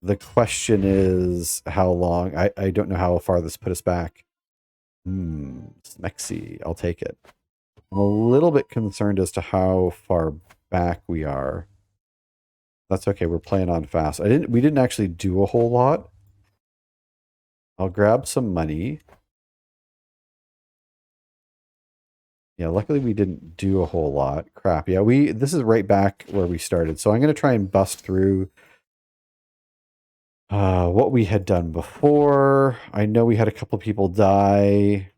The question is how long. I don't know how far this put us back. Smexy. I'll take it. I'm a little bit concerned as to how far back we are. That's okay. We're playing on fast. We didn't actually do a whole lot. I'll grab some money. Yeah, luckily we didn't do a whole lot. Crap. Yeah, this is right back where we started. So I'm going to try and bust through what we had done before. I know we had a couple people die.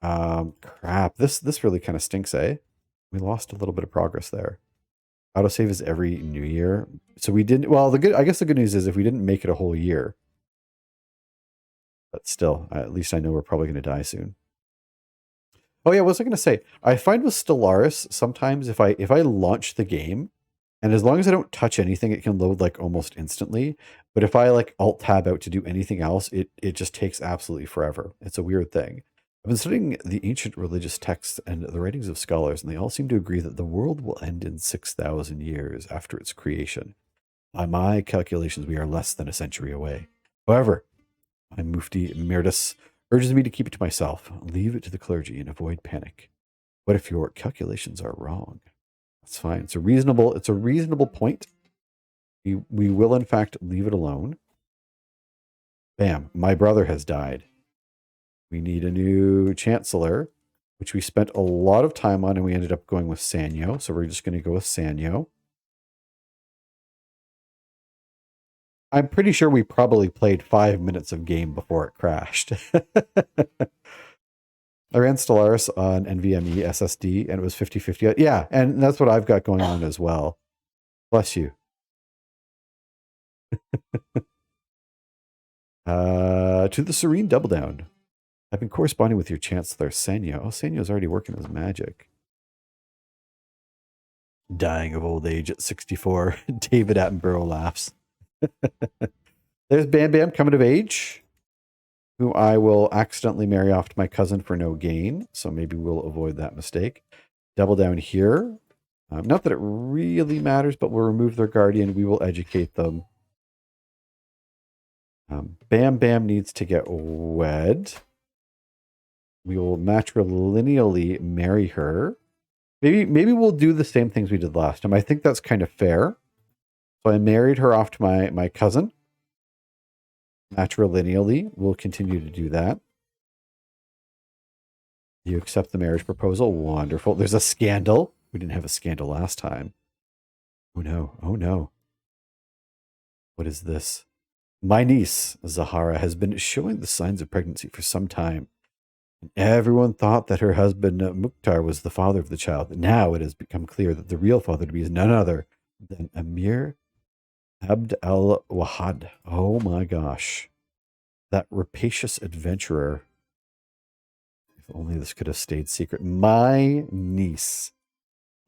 Crap. This really kind of stinks, eh? We lost a little bit of progress there. Autosave is every new year. So we didn't, well, I guess the good news is if we didn't make it a whole year, but still, at least I know we're probably going to die soon. Oh yeah, what was I going to say? I find with Stellaris, sometimes if I launch the game, and as long as I don't touch anything, it can load like almost instantly. But if I like Alt Tab out to do anything else, it just takes absolutely forever. It's a weird thing. I've been studying the ancient religious texts and the writings of scholars, and they all seem to agree that the world will end in 6,000 years after its creation. By my calculations, we are less than a century away. However, my Mufti Emeritus urges me to keep it to myself, leave it to the clergy, and avoid panic. What if your calculations are wrong? That's fine. It's a reasonable point. We will in fact leave it alone. Bam, my brother has died. We need a new chancellor, which we spent a lot of time on, and we ended up going with Sanyo. So we're just going to go with Sanyo. I'm pretty sure we probably played 5 minutes of game before it crashed. I ran Stellaris on NVMe SSD, and it was 50/50. Yeah, and that's what I've got going on as well. Bless you. To the Serene Double Down. I've been corresponding with your Chancellor, Sanyo. Oh, Sanyo's already working his magic. Dying of old age at 64. David Attenborough laughs. There's Bam Bam coming of age, who I will accidentally marry off to my cousin for no gain. So maybe we'll avoid that mistake. Double down here. Not that it really matters, but we'll remove their guardian. We will educate them. Bam Bam needs to get wed. We will matrilineally marry her. Maybe we'll do the same things we did last time. I think that's kind of fair. So I married her off to my cousin. Matrilineally, we'll continue to do that. You accept the marriage proposal? Wonderful. There's a scandal. We didn't have a scandal last time. Oh no. Oh no. What is this? My niece, Zahara, has been showing the signs of pregnancy for some time. Everyone thought that her husband Mukhtar was the father of the child. Now it has become clear that the real father to be is none other than Amir Abd al-Wahad. Oh my gosh. That rapacious adventurer. If only this could have stayed secret. My niece.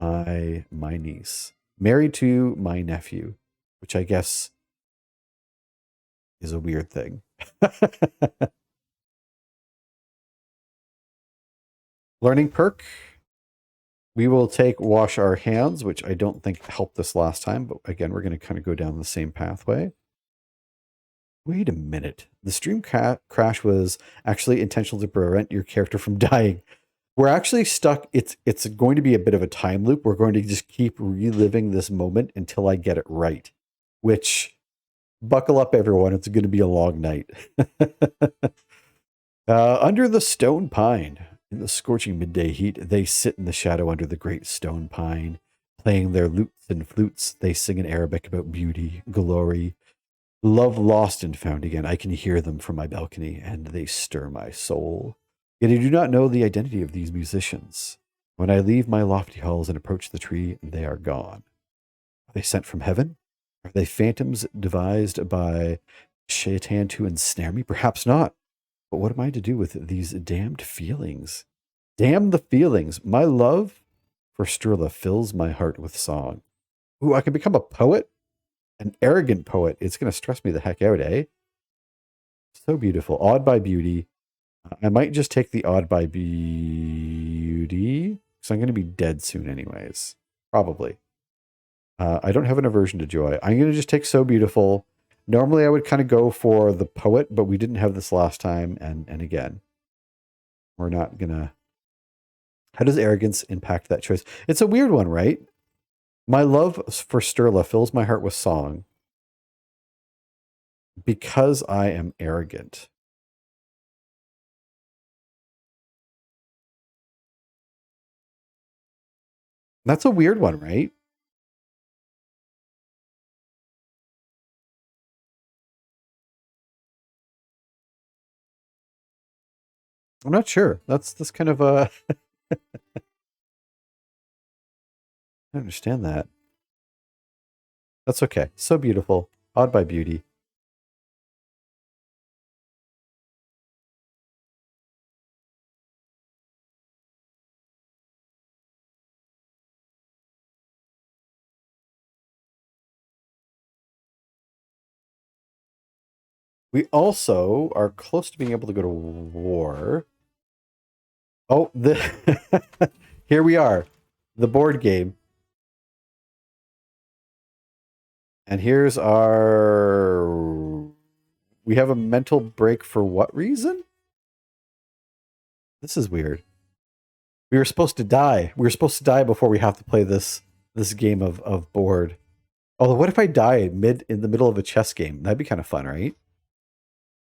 My niece. Married to my nephew, which I guess is a weird thing. Learning perk. We will take wash our hands, which I don't think helped us last time, but again, we're going to kind of go down the same pathway. Wait a minute. The stream crash was actually intentional to prevent your character from dying. We're actually stuck. It's going to be a bit of a time loop. We're going to just keep reliving this moment until I get it right, which buckle up, everyone. It's going to be a long night. Under the stone pine. In the scorching midday heat, they sit in the shadow under the great stone pine. Playing their lutes and flutes, they sing in Arabic about beauty, glory, love lost and found again. I can hear them from my balcony, and they stir my soul. Yet I do not know the identity of these musicians. When I leave my lofty halls and approach the tree, they are gone. Are they sent from heaven? Are they phantoms devised by Shaitan to ensnare me? Perhaps not. But what am I to do with these damned feelings? Damn the feelings. My love for Strula fills my heart with song. Ooh, I can become a poet? An arrogant poet. It's going to stress me the heck out, eh? So beautiful. Awed by beauty. I might just take the awed by beauty, because I'm going to be dead soon anyways. Probably. I don't have an aversion to joy. I'm going to just take So Beautiful. Normally I would kind of go for the poet, but we didn't have this last time. And again, we're not going to. How does arrogance impact that choice? It's a weird one, right? My love for Sturla fills my heart with song because I am arrogant. That's a weird one, right? I'm not sure. That's kind of a. I understand that. That's okay. So beautiful. Awed by beauty. We also are close to being able to go to war. Oh, here we are. The board game. And here's our. We have a mental break for what reason? This is weird. We were supposed to die. We were supposed to die before we have to play this game of board. Although, what if I die in the middle of a chess game? That'd be kind of fun, right?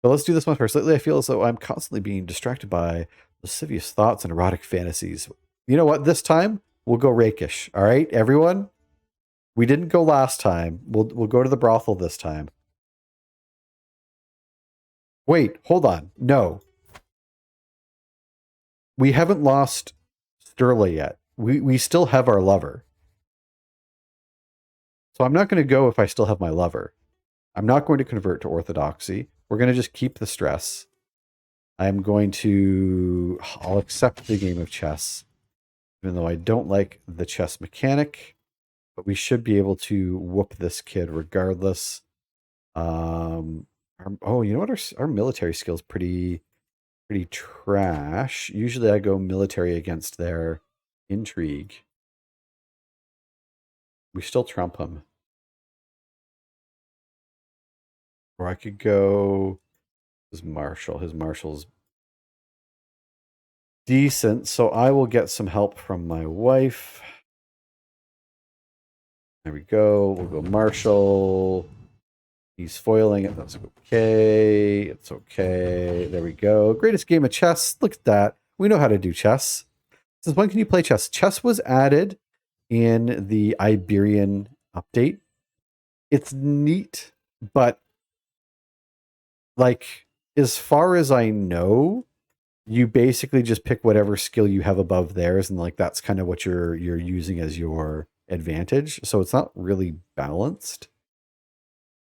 But let's do this one first. Lately, I feel as though I'm constantly being distracted by lascivious thoughts and erotic fantasies. You know what? This time we'll go rakish. All right, everyone. We didn't go last time. We'll go to the brothel this time. Wait, hold on. No, we haven't lost Sterla yet. We still have our lover. So I'm not going to go if I still have my lover. I'm not going to convert to orthodoxy. We're going to just keep the stress. I'm going to. I'll accept the game of chess, even though I don't like the chess mechanic. But we should be able to whoop this kid regardless. You know what? Our military skills pretty trash. Usually, I go military against their intrigue. We still trump him, or I could go his marshal. His marshal's decent, so I will get some help from my wife. There we go. We'll go marshal. He's foiling it. That's okay. It's okay. There we go. Greatest game of chess. Look at that. We know how to do chess. Since when can you play chess? Chess was added in the Iberian update. It's neat, but like as far as I know, you basically just pick whatever skill you have above theirs, and like that's kind of what you're using as your advantage. So it's not really balanced.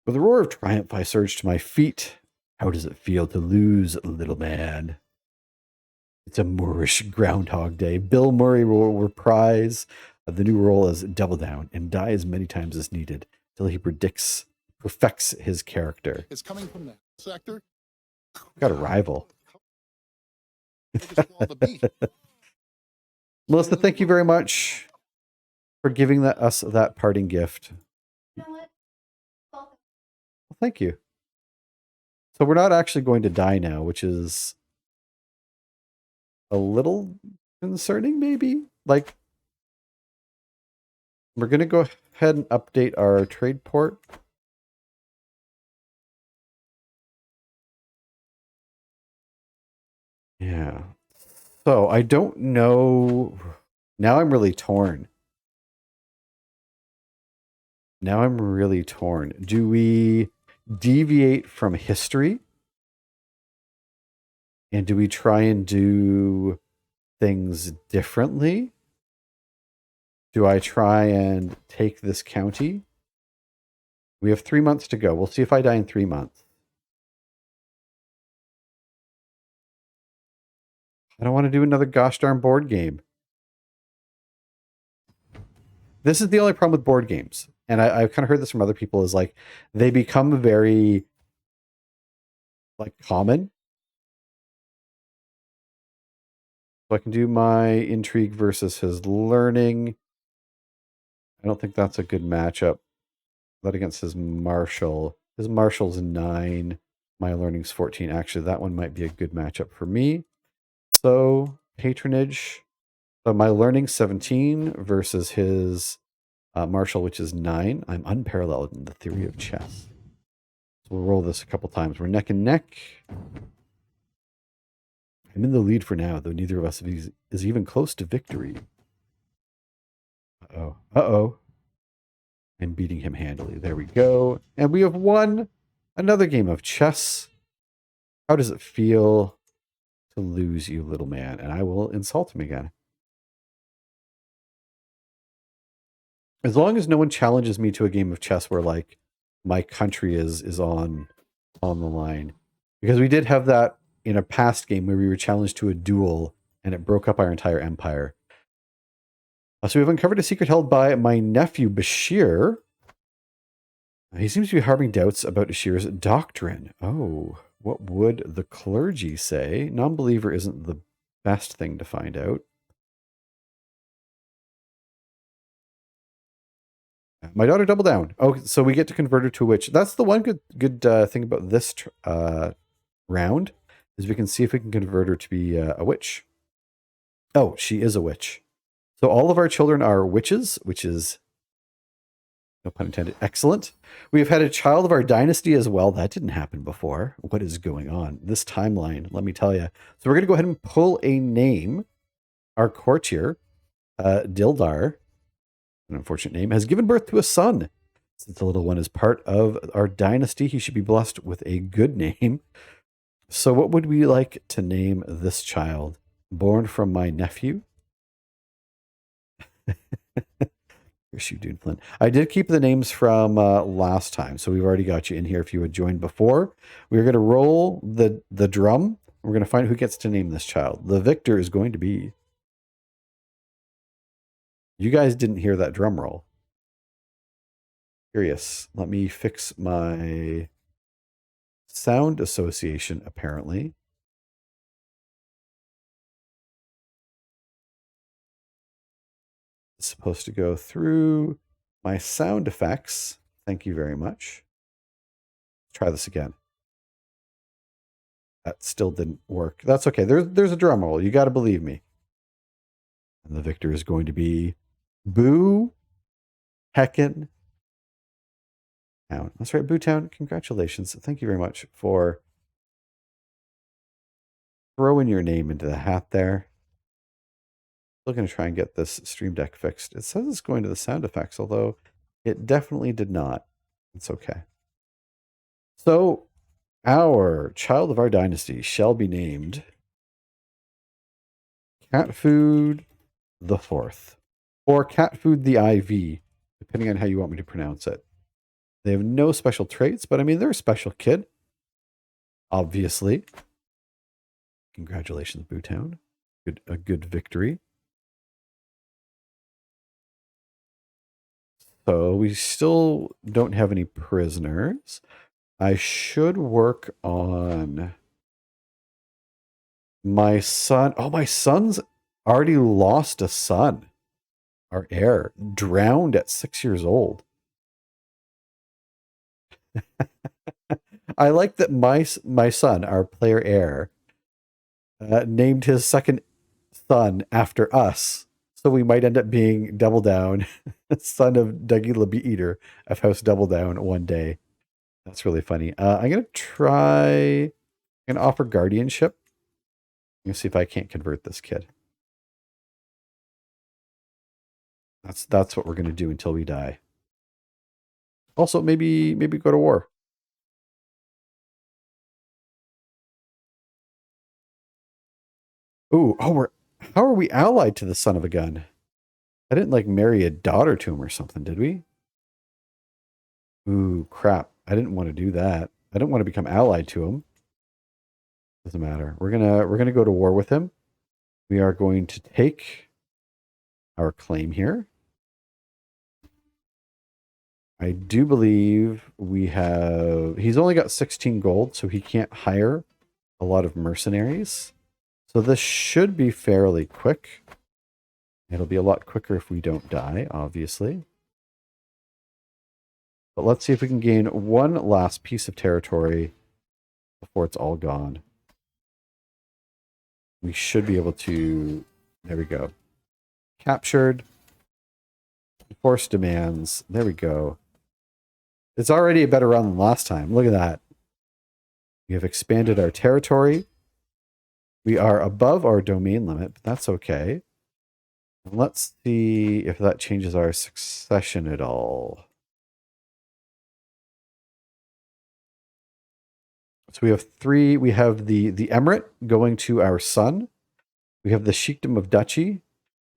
With a roar of triumph, I surge to my feet. How does it feel to lose, little man? It's a Moorish Groundhog Day. Bill Murray will reprise the new role as Double Down and die as many times as needed till he perfects his character. It's coming from that sector. Got a rival. Melissa, thank you very much for giving us that parting gift. You know what? Welcome. Well, thank you. So we're not actually going to die now, which is a little concerning, maybe. Like, we're going to go ahead and update our trade port. Yeah. So I don't know. Now I'm really torn. Do we deviate from history? And do we try and do things differently? Do I try and take this county? We have 3 months to go. We'll see if I die in 3 months. I don't want to do another gosh darn board game. This is the only problem with board games. And I've kind of heard this from other people is like they become very like common. So I can do my intrigue versus his learning. I don't think that's a good matchup. That against his Marshal. His Marshal's 9. My learning's 14. Actually, that one might be a good matchup for me. So, patronage. So my learning 17 versus his Marshal, which is 9. I'm unparalleled in the theory of chess. So we'll roll this a couple times. We're neck and neck. I'm in the lead for now, though neither of us is even close to victory. Uh-oh. Uh-oh. I'm beating him handily. There we go. And we have won another game of chess. How does it feel to lose, you little man? And I will insult him again. As long as no one challenges me to a game of chess where, like, my country is on the line. Because we did have that in a past game where we were challenged to a duel and it broke up our entire empire. So we've uncovered a secret held by my nephew, Bashir. He seems to be harboring doubts about Bashir's doctrine. Oh, what would the clergy say? Non-believer isn't the best thing to find out. My daughter doubled down. Oh, so we get to convert her to a witch. That's the one good thing about this round, is we can see if we can convert her to be a witch. Oh, she is a witch. So all of our children are witches, which is, no pun intended, excellent. We have had a child of our dynasty as well. That didn't happen before. What is going on? This timeline, let me tell you. So we're going to go ahead and pull a name. Our courtier, Dildar, an unfortunate name, has given birth to a son. Since the little one is part of our dynasty, he should be blessed with a good name. So what would we like to name this child? Born from my nephew? Here's you, Dune Flynn. I did keep the names from last time, so we've already got you in here if you had joined before. We're going to roll the drum. We're going to find who gets to name this child. The victor is going to be... You guys didn't hear that drum roll. Curious. Let me fix my sound association, apparently. It's supposed to go through my sound effects. Thank you very much. Let's try this again. That still didn't work. That's okay. There's a drum roll. You got to believe me. And the victor is going to be Boo Heckin' Town. That's right, Boo Town. Congratulations. Thank you very much for throwing your name into the hat there. Still going to try and get this Stream Deck fixed. It says it's going to the sound effects, although it definitely did not. It's okay. So, our child of our dynasty shall be named Cat Food the Fourth, or Cat Food the IV, depending on how you want me to pronounce it. They have no special traits, but I mean, they're a special kid. Obviously. Congratulations, Bootown. A good victory. So we still don't have any prisoners. I should work on my son. Oh, my son's already lost a son. Our heir drowned at 6 years old. I like that my son, our player heir, named his second son after us. So we might end up being Double Down, son of Dougie LeBee Eater of House Double Down one day. That's really funny. I'm going to try and offer guardianship. I'm going to see if I can't convert this kid. That's what we're going to do until we die. Also, maybe go to war. Ooh, how are we allied to the son of a gun? I didn't like marry a daughter to him or something, did we? Ooh, crap. I didn't want to do that. I don't want to become allied to him. Doesn't matter. We're gonna go to war with him. We are going to take our claim here. I do believe we have... He's only got 16 gold, so he can't hire a lot of mercenaries. So this should be fairly quick. It'll be a lot quicker if we don't die, obviously. But let's see if we can gain one last piece of territory before it's all gone. We should be able to... There we go. Captured. Force demands. There we go. It's already a better run than last time. Look at that. We have expanded our territory. We are above our domain limit, but that's okay. And let's see if that changes our succession at all. So we have three. We have the emirate going to our son. We have the Sheikdom of Duchy.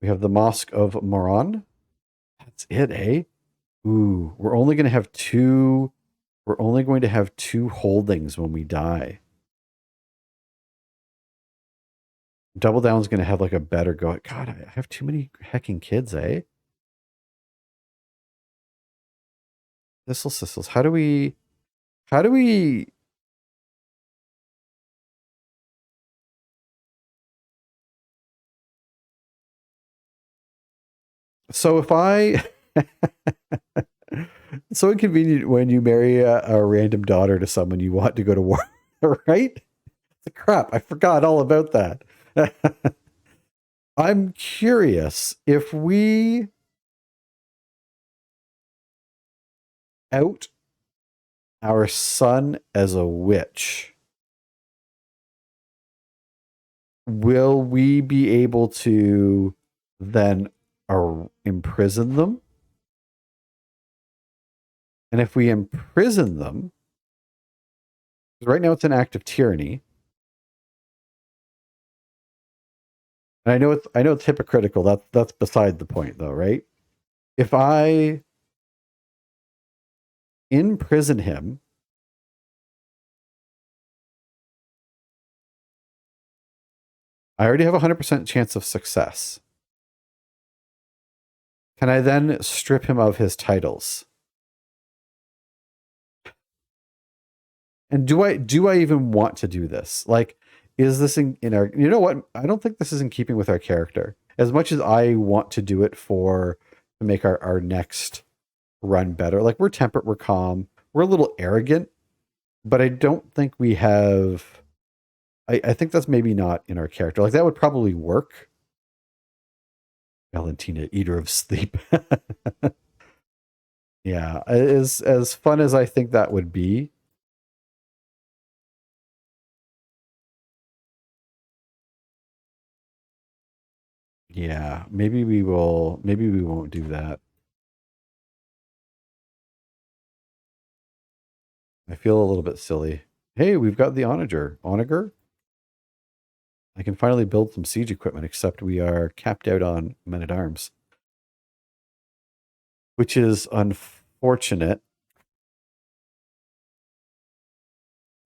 We have the Mosque of Moran. That's it, eh? Ooh, we're only going to have two. We're only going to have two holdings when we die. Double Down's going to have like a better go. God, I have too many hecking kids, eh? Thistle Sissles. How do we... So if I... It's so inconvenient when you marry a random daughter to someone you want to go to war, right? Crap, I forgot all about that. I'm curious if we out our son as a witch, will we be able to then imprison them? And if we imprison them, right now it's an act of tyranny. And I know it's hypocritical. That's beside the point, though, right? If I imprison him, I already have a 100% chance of success. Can I then strip him of his titles? And do I even want to do this? Like, is this in our... You know what? I don't think this is in keeping with our character. As much as I want to do it to make our next run better. Like, we're temperate, we're calm, we're a little arrogant, but I don't think we have... I think that's maybe not in our character. Like, that would probably work. Valentina, eater of sleep. Yeah, as fun as I think that would be. Yeah, maybe we won't do that. I feel a little bit silly. Hey, we've got the Onager. I can finally build some siege equipment, except we are capped out on men-at-arms. Which is unfortunate.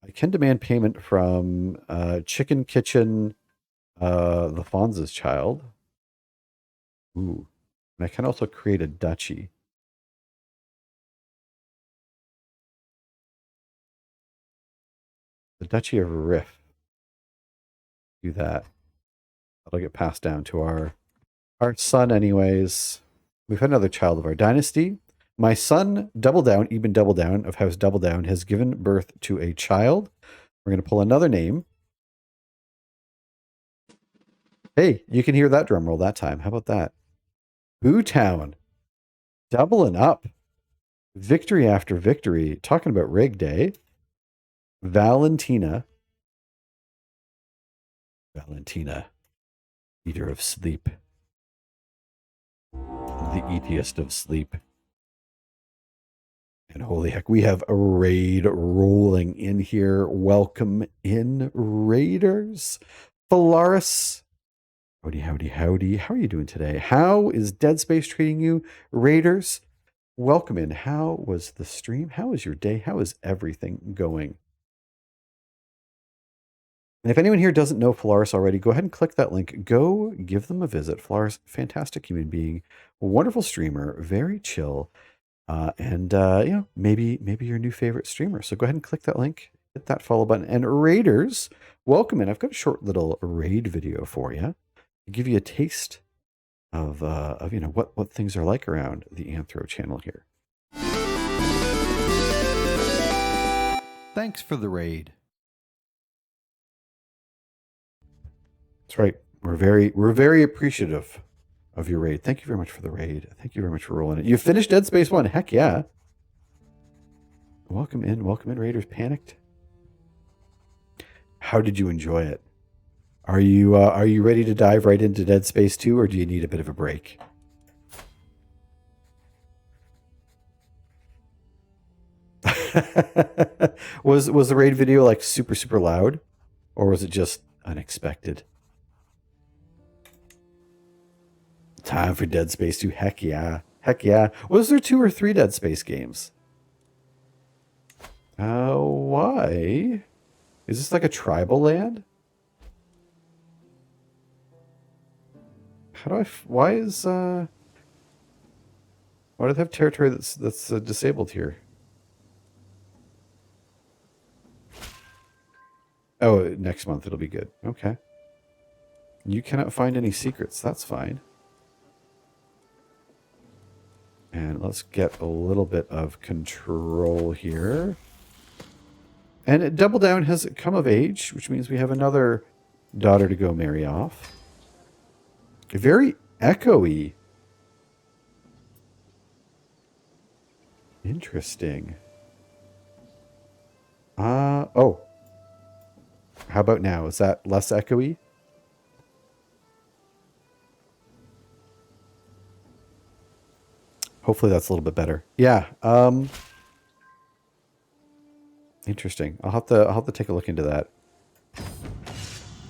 I can demand payment from Chicken Kitchen, the Fonz's child. Ooh. And I can also create a duchy. The Duchy of Riff. Do that. That'll get passed down to our son anyways. We've had another child of our dynasty. My son, Double Down, Ibn Double Down of House Double Down, has given birth to a child. We're going to pull another name. Hey, you can hear that drum roll that time. How about that? Boo Town. Doubling up. Victory after victory. Talking about rig day. Valentina. Eater of sleep. The eatiest of sleep. And holy heck, we have a raid rolling in here. Welcome in, raiders. Phalaris. Howdy, howdy, howdy. How are you doing today? How is Dead Space treating you, raiders? Welcome in. How was the stream? How was your day? How is everything going? And if anyone here doesn't know Phalaris already, go ahead and click that link. Go give them a visit. Phalaris, fantastic human being, wonderful streamer, very chill, and you know, maybe your new favorite streamer. So go ahead and click that link, hit that follow button. And raiders, welcome in. I've got a short little raid video for you to give you a taste of you know what things are like around the Anthro channel here. Thanks for the raid. That's right. We're very appreciative of your raid. Thank you very much for the raid. Thank you very much for rolling it. You finished Dead Space 1. Heck yeah. Welcome in, Raiders Panicked. How did you enjoy it? Are you ready to dive right into Dead Space 2, or do you need a bit of a break? Was the raid video like super loud, or was it just unexpected? Time for Dead Space 2. Heck yeah. Heck yeah. Was there 2 or 3 Dead Space games? Why? Is this like a tribal land? How do why do they have territory that's disabled here? Oh, next month it'll be good. Okay. You cannot find any secrets. That's fine. And let's get a little bit of control here. And Double Down has come of age, which means we have another daughter to go marry off. Very echoey. Interesting. Oh. How about now? Is that less echoey? Hopefully that's a little bit better. Yeah. Interesting. I'll have to take a look into that.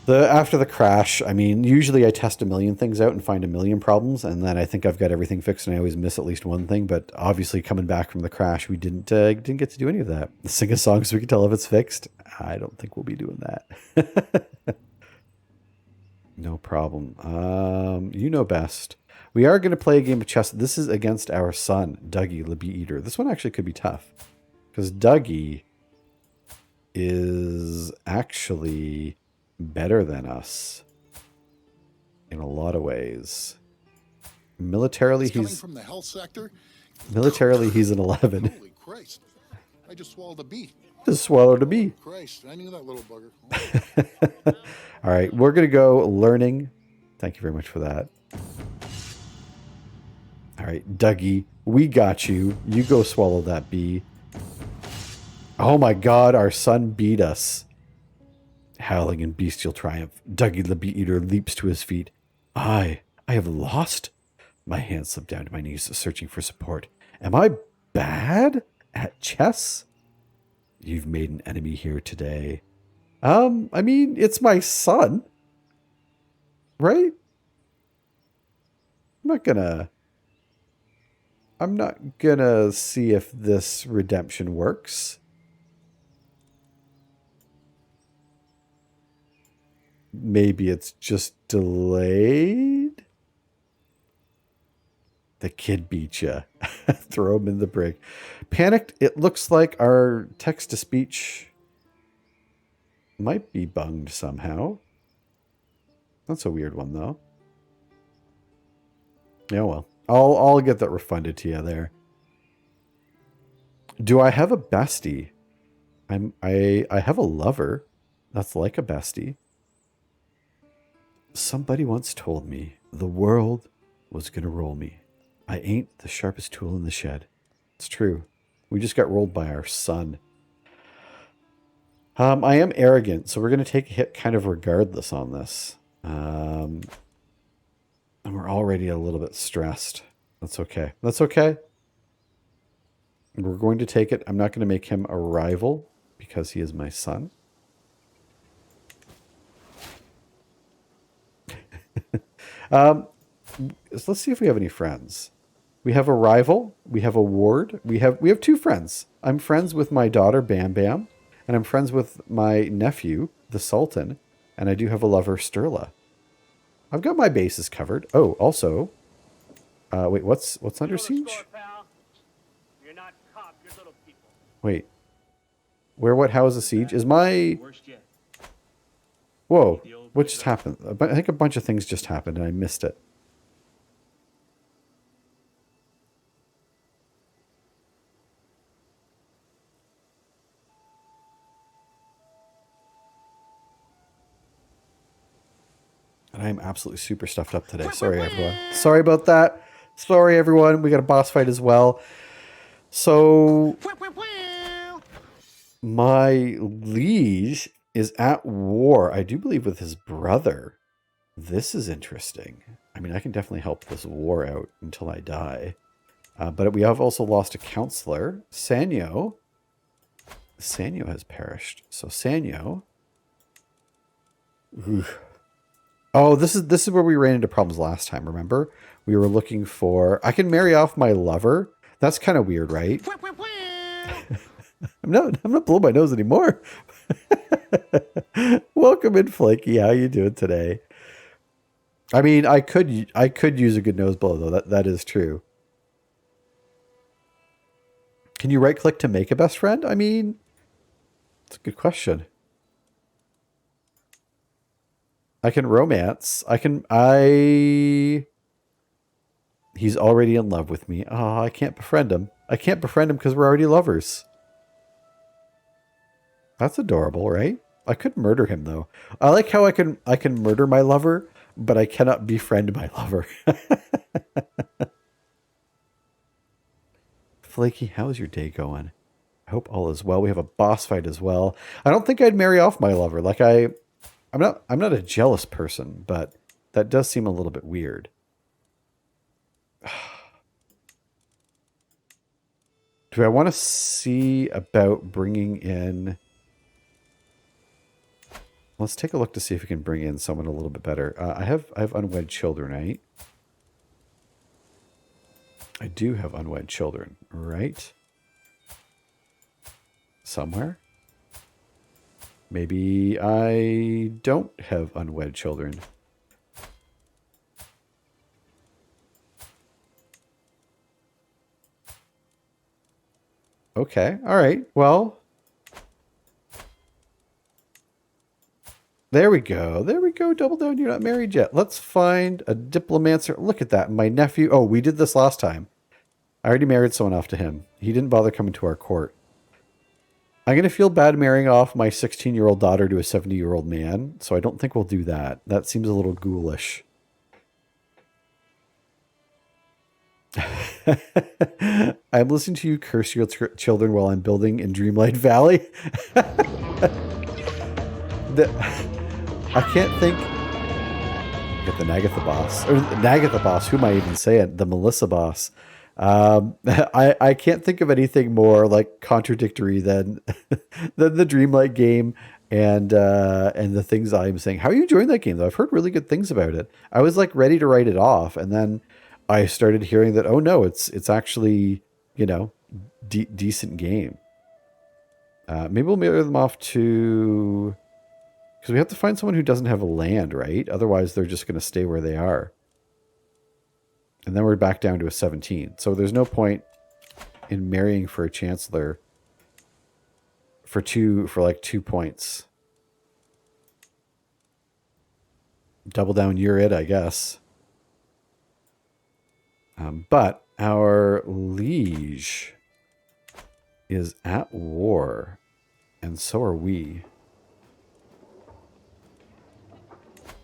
After the crash, I mean, usually I test a million things out and find a million problems, and then I think I've got everything fixed, and I always miss at least one thing. But obviously, coming back from the crash, we didn't get to do any of that. Sing a song so we can tell if it's fixed. I don't think we'll be doing that. No problem. You know best. We are going to play a game of chess. This is against our son, Dougie the Bee Eater. This one actually could be tough, because Dougie is actually better than us in a lot of ways. Militarily, he's from the health sector. Militarily, he's an 11. Holy Christ! I just swallowed a bee. Just swallowed a bee. Christ! I knew that little bugger. All right, we're gonna go learning. Thank you very much for that. All right, Dougie, we got you. You go swallow that bee. Oh my God, our son beat us. Howling in bestial triumph, Dougie the Bee Eater leaps to his feet. I have lost. My hands slip down to my knees, searching for support. Am I bad at chess? You've made an enemy here today. I mean, it's my son, right? I'm not gonna see if this redemption works. Maybe it's just delayed. The kid beat ya. Throw him in the brig. Panicked. It looks like our text-to-speech might be bunged somehow. That's a weird one, though. Yeah, well, I'll get that refunded to you there. Do I have a bestie? I have a lover that's like a bestie. Somebody once told me the world was gonna roll me. I ain't the sharpest tool in the shed. It's true. We just got rolled by our son. I am arrogant, so we're going to take a hit kind of regardless on this. And we're already a little bit stressed. That's okay. That's okay. We're going to take it. I'm not going to make him a rival because he is my son. So let's see if we have any friends. We have a rival. We have a ward. We have 2 friends. I'm friends with my daughter, Bam Bam. And I'm friends with my nephew, the Sultan. And I do have a lover, Sterla. I've got my bases covered. Oh, also... wait, what's under siege? You're not cop, you're little people. Wait. Where, what, how is the siege? Is my... Whoa. What just happened? I think a bunch of things just happened and I missed it. But I'm absolutely super stuffed up today. Sorry, everyone. Sorry about that. Sorry, everyone. We got a boss fight as well. So my liege is at war, I do believe, with his brother. This is interesting. I mean, I can definitely help this war out until I die. But we have also lost a counselor. Sanyo has perished. So Sanyo. Ooh. Oh, this is where we ran into problems last time, remember? We were looking for... I can marry off my lover. That's kind of weird, right? I'm not blowing my nose anymore. Welcome in, Flaky. How you doing today? I mean, I could use a good nose blow, though. That is true. Can you right click to make a best friend? I mean, it's a good question. I can romance. He's already in love with me. Oh, I can't befriend him. I can't befriend him because we're already lovers. That's adorable, right? I could murder him, though. I like how I can murder my lover, but I cannot befriend my lover. Flaky, how's your day going? I hope all is well. We have a boss fight as well. I don't think I'd marry off my lover. Like I'm not a jealous person, but that does seem a little bit weird. Do I want to see about bringing in... Let's take a look to see if we can bring in someone a little bit better. I have unwed children, right? I do have unwed children, right? Somewhere? Maybe I don't have unwed children. Okay, all right. Well, there we go. There we go. Double down. You're not married yet. Let's find a diplomancer. Look at that. My nephew. Oh, we did this last time. I already married someone off to him. He didn't bother coming to our court. I'm going to feel bad marrying off my 16-year-old daughter to a 70-year-old man, so I don't think we'll do that. That seems a little ghoulish. I'm listening to you curse your children while I'm building in Dreamlight Valley. I can't think... Get the Nagatha boss. Or Nagatha boss, who am I even saying? The Melissa boss. I can't think of anything more like contradictory than the Dreamlight game and the things I'm saying. How are you enjoying that game though? I've heard really good things about it. I was like ready to write it off, and then I started hearing that, oh no, it's actually, you know, decent game. Maybe we'll mirror them off to... Because we have to find someone who doesn't have a land, right? Otherwise, they're just going to stay where they are. And then we're back down to a 17. So there's no point in marrying for a chancellor for like 2 points. Double down, you're it, I guess. But our liege is at war, and so are we.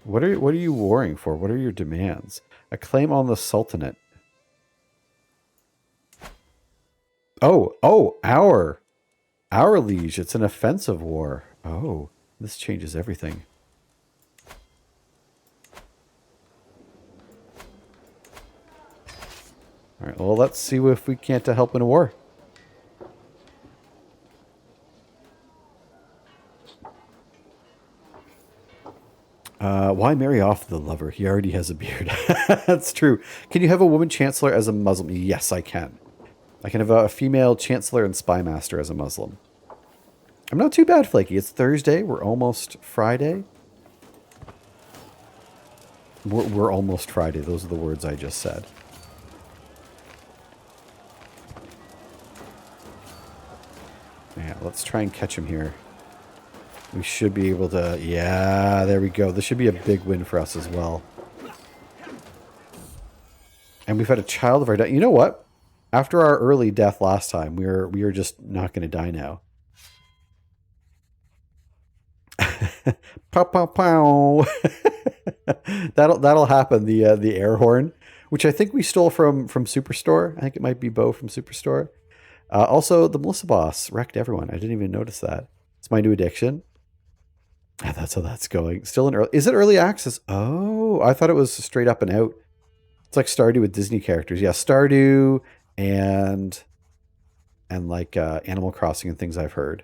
What are you warring for? What are your demands? A claim on the Sultanate. Oh, our liege. It's an offensive war. Oh, this changes everything. All right, well, let's see if we can't help in a war. Why marry off the lover? He already has a beard. That's true. Can you have a woman chancellor as a Muslim? Yes, I can. I can have a female chancellor and spy master as a Muslim. I'm not too bad, Flaky. It's Thursday. We're almost Friday. We're almost Friday. Those are the words I just said. Yeah, let's try and catch him here. We should be able to... Yeah, there we go. This should be a big win for us as well. And we've had a child of our death. You know what? After our early death last time, we are just not going to die now. Pow, pow, pow. That'll happen. The air horn, which I think we stole from Superstore. I think it might be Bo from Superstore. Also, the Melissa boss wrecked everyone. I didn't even notice that. It's my new addiction. And that's how that's going. Still in early. Is it early access? Oh, I thought it was straight up and out. It's like Stardew with Disney characters. Yeah, Stardew and like Animal Crossing and things I've heard.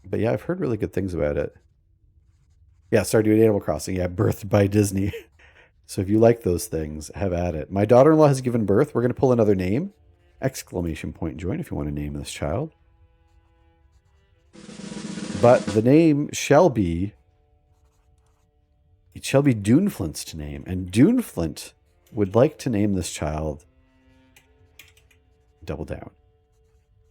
But yeah, I've heard really good things about it. Yeah, Stardew and Animal Crossing. Yeah, birthed by Disney. So if you like those things, have at it. My daughter-in-law has given birth. We're going to pull another name. Exclamation point join if you want to name this child. But the name shall be... It shall be Duneflint's to name. And Duneflint would like to name this child Double Down.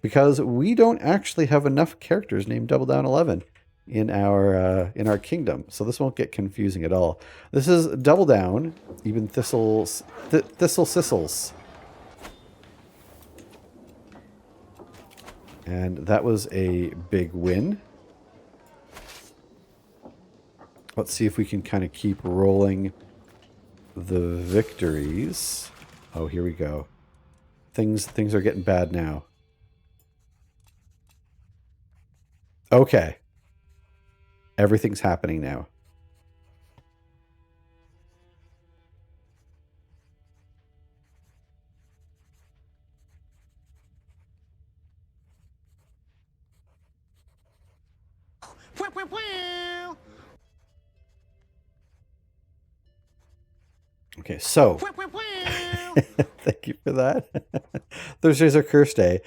Because we don't actually have enough characters named Double Down 11 in our kingdom. So this won't get confusing at all. This is Double Down, even Thistle Sissles. And that was a big win. Let's see if we can kind of keep rolling the victories. Oh, here we go. Things are getting bad now. Okay. Everything's happening now. Okay, so thank you for that. Thursdays are cursed day.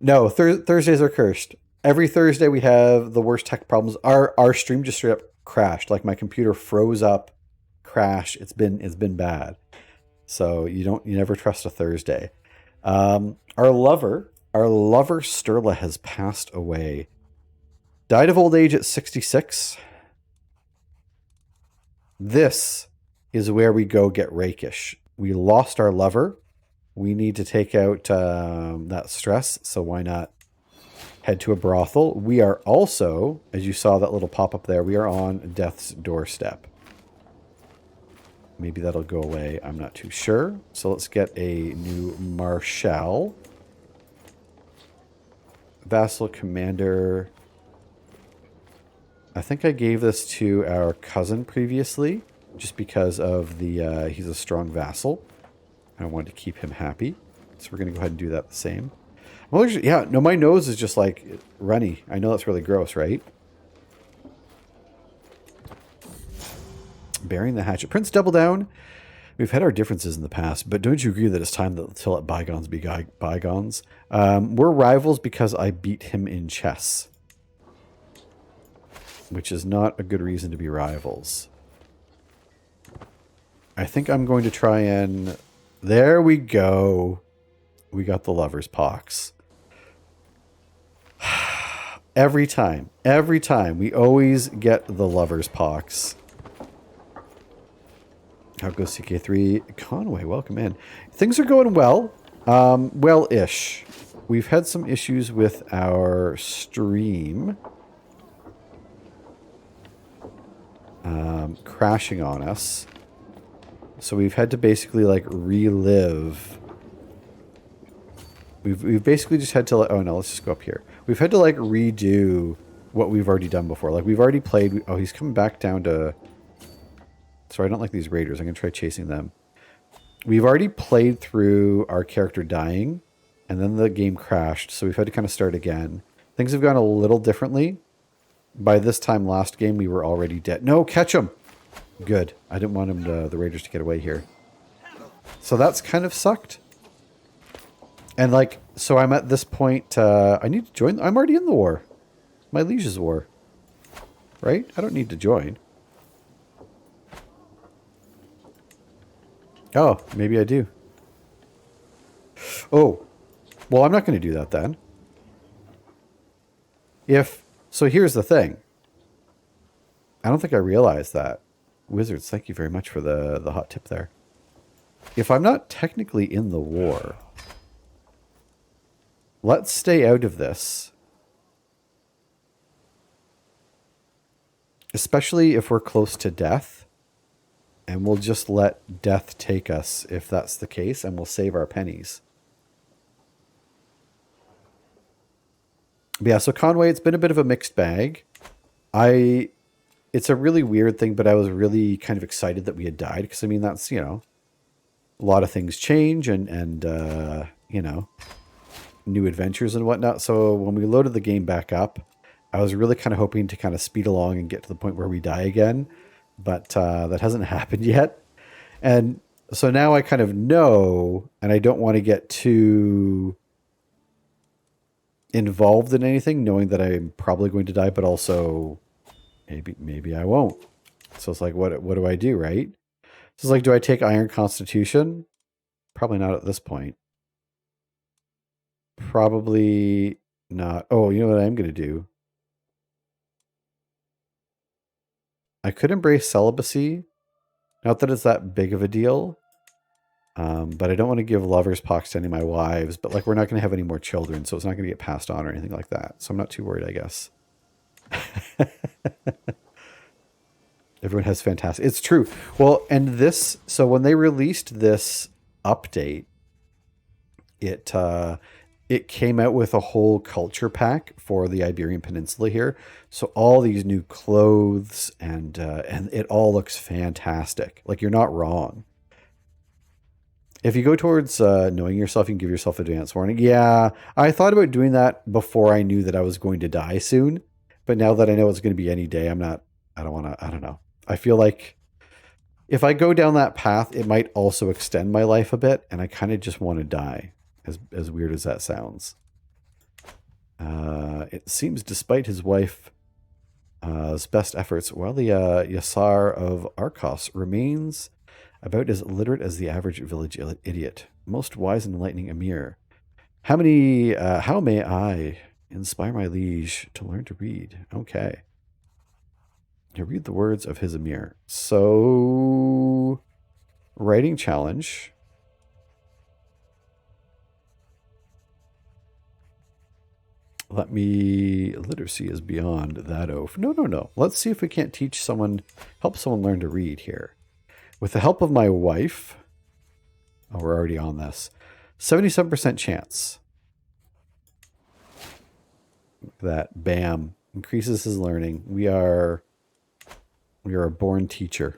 No, Thursdays are cursed. Every Thursday we have the worst tech problems. Our stream just straight up crashed. Like my computer froze up, crashed. It's been bad. So you never trust a Thursday. Our lover Sterla has passed away. Died of old age at 66. This is where we go get rakish. We lost our lover. We need to take out that stress. So why not head to a brothel? We are also, as you saw that little pop-up there, we are on death's doorstep. Maybe that'll go away. I'm not too sure. So let's get a new Marshal. Vassal Commander. I think I gave this to our cousin previously, just because of the, he's a strong vassal. I wanted to keep him happy. So we're going to go ahead and do that the same. Well, yeah, no, my nose is just like runny. I know that's really gross, right? Bearing the hatchet. Prince Double Down. We've had our differences in the past, but don't you agree that it's time to let bygones be bygones? We're rivals because I beat him in chess. Which is not a good reason to be rivals. I think I'm going to try and... There we go. We got the lover's pox. Every time, we always get the lover's pox. How goes CK3? Conway, welcome in. Things are going well. Well-ish. We've had some issues with our stream. Crashing on us. So we've had to basically like relive. We've basically just had to, oh no, let's just go up here. We've had to like redo what we've already done before. Like we've already played, oh, he's coming back down to, sorry, I don't like these raiders. I'm going to try chasing them. We've already played through our character dying and then the game crashed. So we've had to kind of start again. Things have gone a little differently. By this time last game, we were already dead. No, catch him. Good. I didn't want him to, the raiders to get away here. So that's kind of sucked. And like, so I'm at this point, I need to join. I'm already in the war. My liege's war. Right? I don't need to join. Oh, maybe I do. Oh, well, I'm not going to do that then. So here's the thing. I don't think I realized that. Wizards, thank you very much for the hot tip there. If I'm not technically in the war, let's stay out of this. especially if we're close to death. And we'll just let death take us if that's the case, and we'll save our pennies. But yeah, so Conway, it's been a bit of a mixed bag. It's a really weird thing, but I was really kind of excited that we had died, because I mean, that's, you know, a lot of things change and you know, new adventures and whatnot. So when we loaded the game back up, I was really kind of hoping to kind of speed along and get to the point where we die again, but that hasn't happened yet. And so now I kind of know, and I don't want to get too involved in anything, knowing that I'm probably going to die, but also maybe I won't. So it's like, what do I do, right? So it's like, do I take Iron Constitution? Probably not at this point. Probably not. Oh, you know what I'm going to do? I could embrace celibacy. Not that it's that big of a deal. But I don't want to give lover's pox to any of my wives. But like, we're not going to have any more children, so it's not going to get passed on or anything like that. So I'm not too worried, I guess. Everyone has fantastic. It's true. Well, and this. So when they released this update, it came out with a whole culture pack for the Iberian Peninsula here. So all these new clothes and it all looks fantastic. Like, you're not wrong. If you go towards knowing yourself, you can give yourself advance warning. Yeah, I thought about doing that before I knew that I was going to die soon. But now that I know it's going to be any day, I don't want to, I don't know. I feel like if I go down that path, it might also extend my life a bit. And I kind of just want to die, as weird as that sounds. It seems despite his wife's best efforts, while the Yasar of Arcos remains about as literate as the average village idiot. Most wise and enlightening Emir. How may I inspire my liege to learn to read? Okay. You read the words of his Emir. So, writing challenge. Literacy is beyond that oaf. No. Let's see if we can't help someone learn to read here. With the help of my wife, we're already on this, 77% chance. That, bam, increases his learning. We are a born teacher.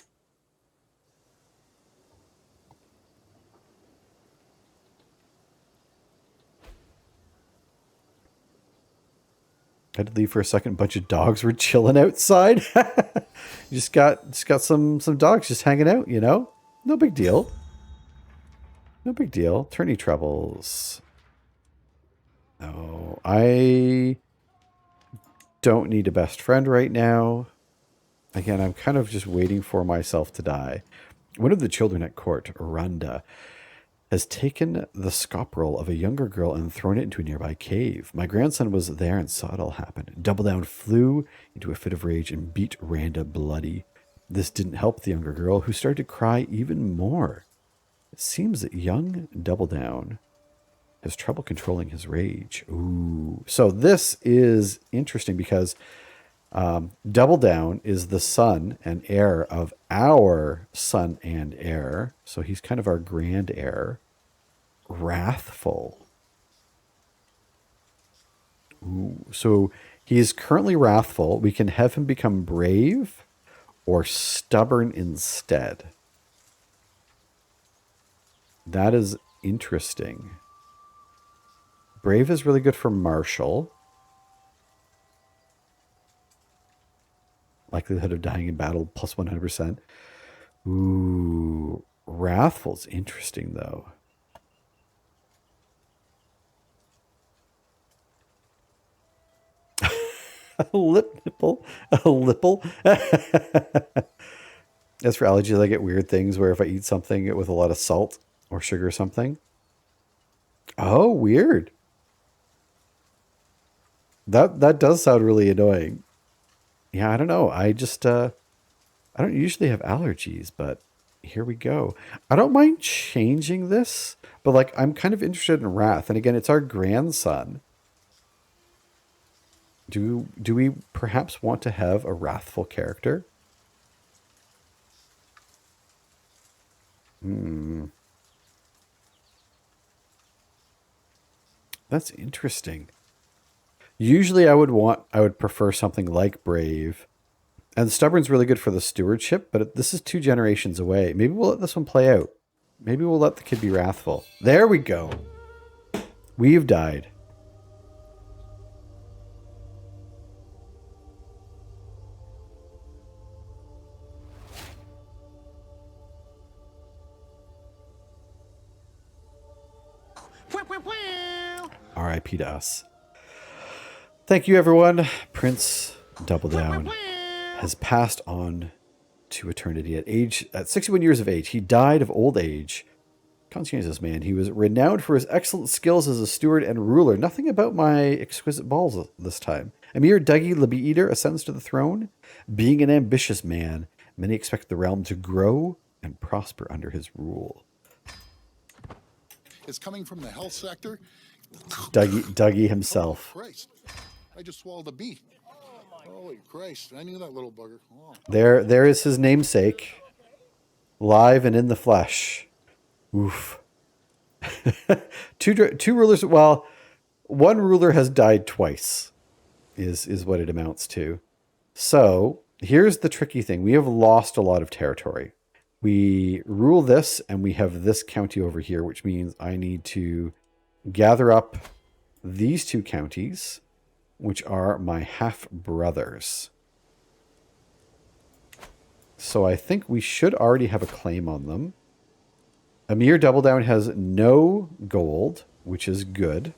Had to leave for a second. A bunch of dogs were chilling outside. You just got some dogs just hanging out, you know? No big deal. No big deal. Tourney troubles. No, I don't need a best friend right now. Again, I'm kind of just waiting for myself to die. One of the children at court, Randa, has taken the scalpel of a younger girl and thrown it into a nearby cave. My grandson was there and saw it all happen. Double Down flew into a fit of rage and beat Randa bloody. This didn't help the younger girl, who started to cry even more. It seems that young Double Down has trouble controlling his rage. Ooh. So this is interesting because Double Down is the son and heir of our son and heir. So he's kind of our grand heir. Wrathful. Ooh. So he is currently wrathful. We can have him become brave or stubborn instead. That is interesting. Brave is really good for martial. Likelihood of dying in battle plus 100%. Ooh, wrathful's interesting though. A lip nipple, a lipple. As for allergies, I get weird things where if I eat something with a lot of salt or sugar or something. Oh, weird. That does sound really annoying. Yeah, I don't know. I just I don't usually have allergies, but here we go. I don't mind changing this, but like I'm kind of interested in Wrath. And again, it's our grandson. Do we perhaps want to have a wrathful character? That's interesting. Usually I would prefer something like Brave. And Stubborn's really good for the stewardship, but this is 2 generations away. Maybe we'll let this one play out. Maybe we'll let the kid be wrathful. There we go. We've died. R.I.P. to us. Thank you, everyone. Prince Double Down has passed on to eternity at 61 years of age. He died of old age. Conscientious man. He was renowned for his excellent skills as a steward and ruler. Nothing about my exquisite balls this time. Emir Dougie Lebby Eater ascends to the throne. Being an ambitious man, many expect the realm to grow and prosper under his rule. It's coming from the health sector. Dougie himself. Holy Christ. I just swallowed a bee. Holy Christ. I knew that little bugger. Oh. There is his namesake. Live and in the flesh. Oof. two rulers. Well, one ruler has died twice, is what it amounts to. So here's the tricky thing. We have lost a lot of territory. We rule this, and we have this county over here, which means I need to gather up these 2 counties, which are my half-brothers. So I think we should already have a claim on them. Emir Double Down has no gold, which is good.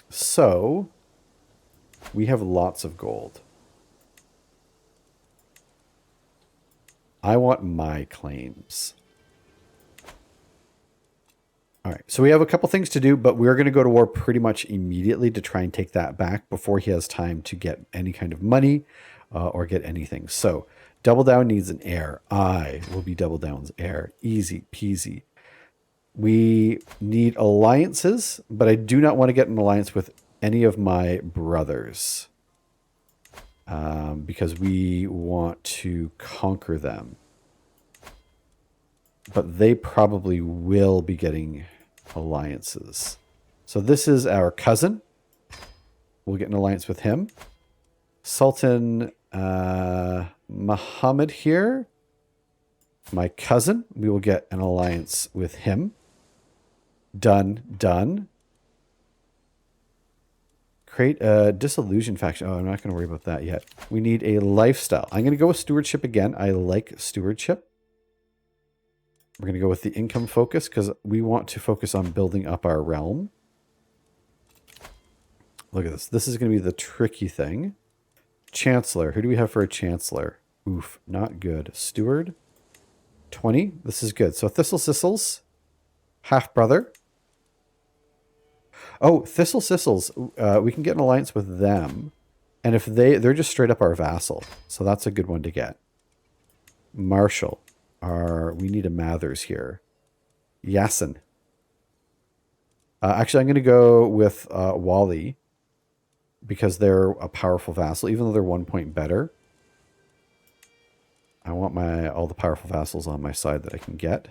So we have lots of gold. I want my claims. All right, so we have a couple things to do, but we're going to go to war pretty much immediately to try and take that back before he has time to get any kind of money or get anything. So Double Down needs an heir. I will be Double Down's heir. Easy peasy. We need alliances, but I do not want to get an alliance with any of my brothers because we want to conquer them. But they probably will be getting alliances. So this is our cousin. We'll get an alliance with him. Sultan Muhammad here. My cousin. We will get an alliance with him. Done. Create a disillusion faction. Oh, I'm not going to worry about that yet. We need a lifestyle. I'm going to go with stewardship again. I like stewardship. We're going to go with the income focus because we want to focus on building up our realm. Look at this. This is going to be the tricky thing. Chancellor. Who do we have for a chancellor? Oof, not good. Steward. 20. This is good. So Thistle Sissles. Half-brother. Oh, Thistle Sissles. We can get an alliance with them. And if they're just straight up our vassal. So that's a good one to get. Marshall. We need a Mathers here. Yasin. Actually, I'm going to go with Wally because they're a powerful vassal, even though they're 1 point better. I want all the powerful vassals on my side that I can get.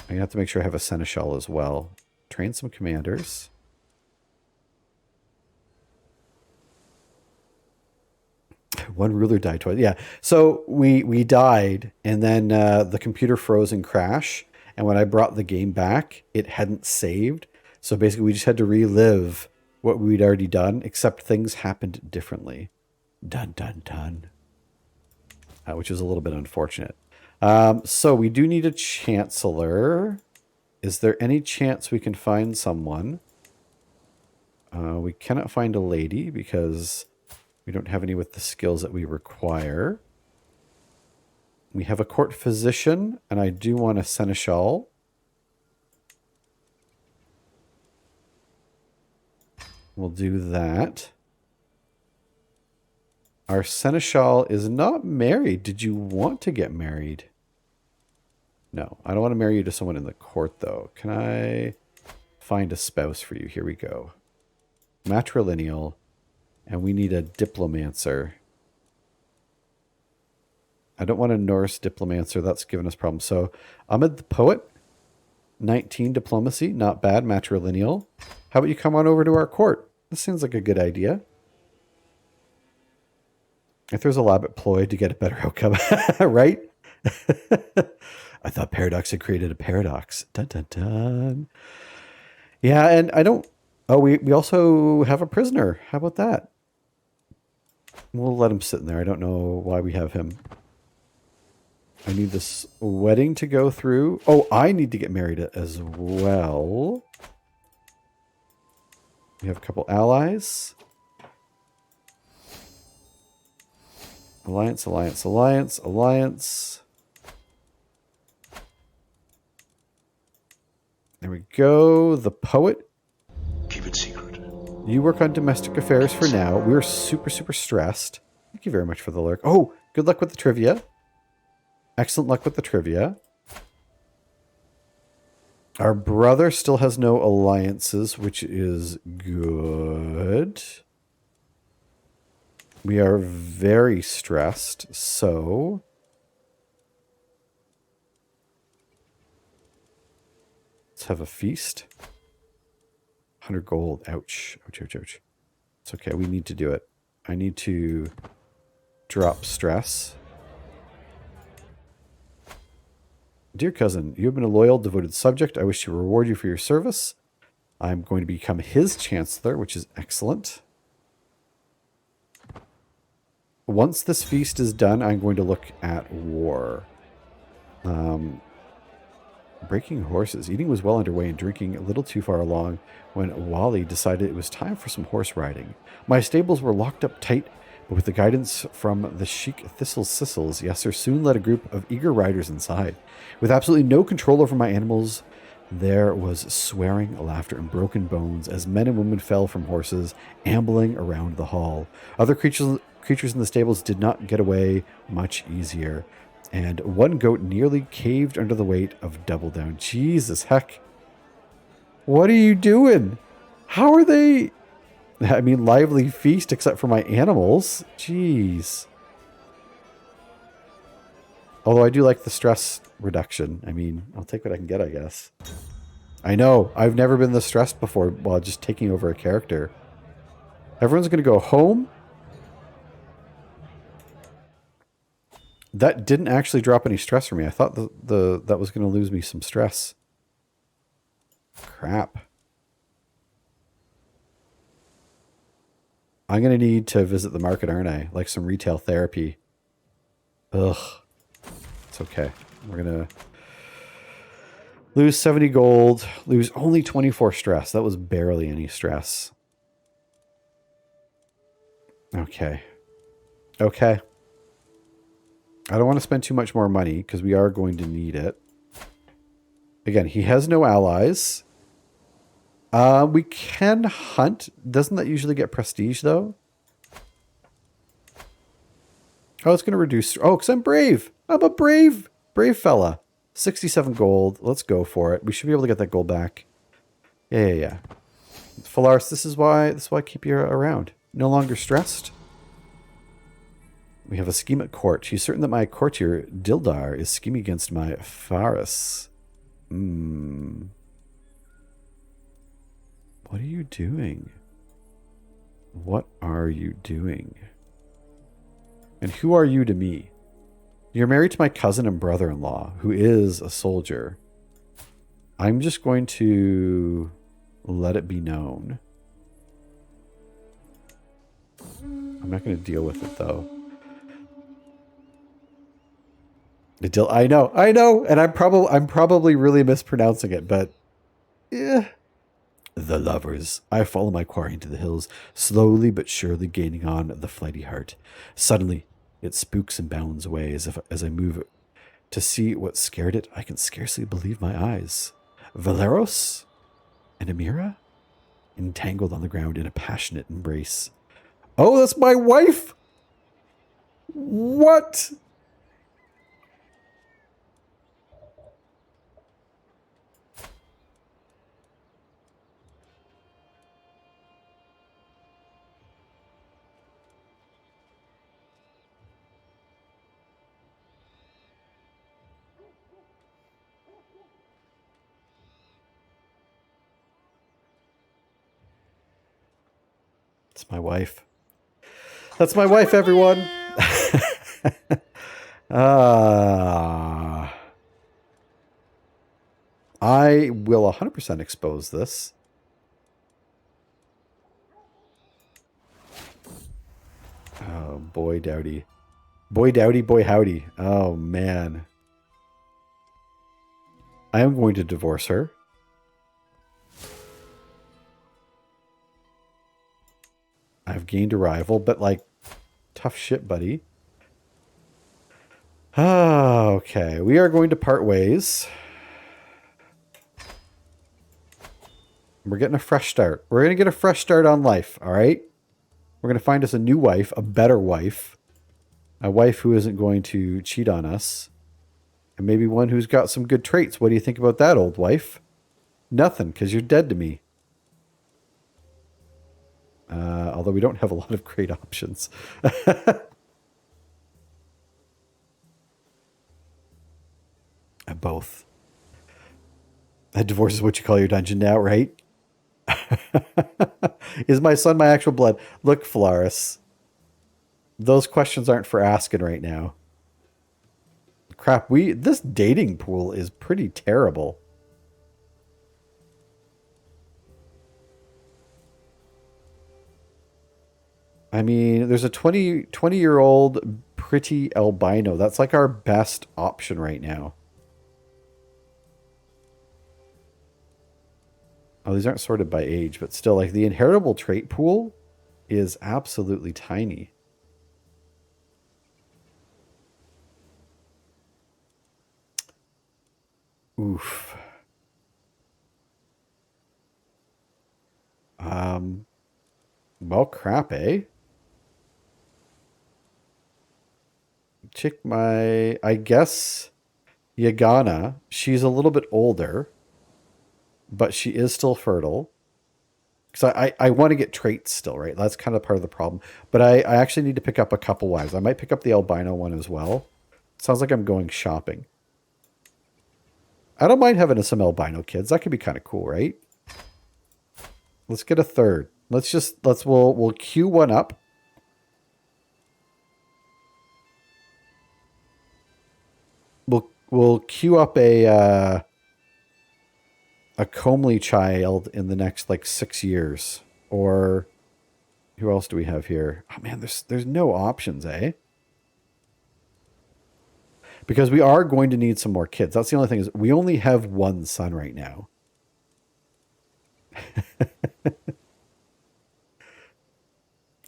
I have to make sure I have a seneschal as well. Train some commanders. One ruler died twice. Yeah. So we died, and then the computer froze and crashed. And when I brought the game back, it hadn't saved. So basically, we just had to relive what we'd already done, except things happened differently. Dun. Which is a little bit unfortunate. So we do need a chancellor. Is there any chance we can find someone? We cannot find a lady because we don't have any with the skills that we require. We have a court physician, and I do want a seneschal. We'll do that. Our seneschal is not married. Did you want to get married? No, I don't want to marry you to someone in the court, though. Can I find a spouse for you? Here we go. Matrilineal. And we need a diplomancer. I don't want a Norse diplomancer. That's given us problems. So, Ahmed the poet. 19 diplomacy. Not bad. Matrilineal. How about you come on over to our court? This seems like a good idea. If there's a elaborate ploy to get a better outcome. Right? I thought Paradox had created a paradox. Dun, dun, dun. Yeah, and I don't... Oh, we also have a prisoner. How about that? We'll let him sit in there. I don't know why we have him. I need this wedding to go through. Oh, I need to get married as well. We have a couple allies. Alliance, alliance, alliance, alliance. There we go. The poet. Keep it secret. You work on domestic affairs for now. We're super, super stressed. Thank you very much for the lurk. Oh, good luck with the trivia. Excellent luck with the trivia. Our brother still has no alliances, which is good. We are very stressed, so... Let's have a feast. 100 gold. Ouch. Ouch, ouch, ouch. It's okay. We need to do it. I need to drop stress. Dear cousin, you have been a loyal, devoted subject. I wish to reward you for your service. I'm going to become his chancellor, which is excellent. Once this feast is done, I'm going to look at war. Breaking horses. Eating was well underway and drinking a little too far along when Wally decided it was time for some horse riding. My stables were locked up tight, but with the guidance from the chic Thistle Sissles, Yesser soon led a group of eager riders inside. With absolutely no control over my animals, there was swearing, laughter, and broken bones as men and women fell from horses, ambling around the hall. Other creatures in the stables did not get away much easier, and one goat nearly caved under the weight of Double Down. Jesus heck. What are you doing? How are they... I mean, lively feast except for my animals. Jeez. Although I do like the stress reduction. I mean, I'll take what I can get, I guess. I know. I've never been this stressed before while just taking over a character. Everyone's going to go home. That didn't actually drop any stress for me. I thought that was going to lose me some stress. Crap. I'm going to need to visit the market, aren't I? Like some retail therapy. Ugh. It's okay. We're going to lose 70 gold. Lose only 24 stress. That was barely any stress. Okay. Okay. I don't want to spend too much more money because we are going to need it. Again, he has no allies. We can hunt. Doesn't that usually get prestige, though? Oh, it's going to reduce... Oh, because I'm brave. I'm a brave fella. 67 gold. Let's go for it. We should be able to get that gold back. Yeah. Phalaris, this is why I keep you around. No longer stressed. We have a scheme at court. She's certain that my courtier, Dildar, is scheming against my Faris. What are you doing? What are you doing? And who are you to me? You're married to my cousin and brother-in-law, who is a soldier. I'm just going to let it be known. I'm not going to deal with it, though. I know, and I'm probably really mispronouncing it, but yeah. The lovers. I follow my quarry into the hills, slowly but surely gaining on the flighty heart. Suddenly, it spooks and bounds away as I move to see what scared it. I can scarcely believe my eyes. Valeros and Amira entangled on the ground in a passionate embrace. Oh, that's my wife! What? It's my wife. That's my wife, everyone. I will 100% expose this. Oh, boy dowdy. Boy dowdy, boy howdy. Oh, man. I am going to divorce her. I've gained a rival, but like, tough shit, buddy. Okay, we are going to part ways. We're getting a fresh start. We're going to get a fresh start on life, all right? We're going to find us a new wife, a better wife. A wife who isn't going to cheat on us. And maybe one who's got some good traits. What do you think about that, old wife? Nothing, because you're dead to me. Although we don't have a lot of great options. Both. A divorce is what you call your dungeon now, right? Is my son my actual blood? Look, Phalaris. Those questions aren't for asking right now. Crap, this dating pool is pretty terrible. I mean, there's a 20-year-old pretty albino. That's like our best option right now. Oh, these aren't sorted by age, but still, like, the inheritable trait pool is absolutely tiny. Oof. Well, crap, eh? I guess, Yagana, she's a little bit older, but she is still fertile. Because I want to get traits still, right? That's kind of part of the problem. But I actually need to pick up a couple wives. I might pick up the albino one as well. Sounds like I'm going shopping. I don't mind having some albino kids. That could be kind of cool, right? Let's get a third. We'll queue one up. We'll queue up a comely child in the next like 6 years. Or who else do we have here? Oh man, there's no options, eh? Because we are going to need some more kids. That's the only thing, is we only have one son right now.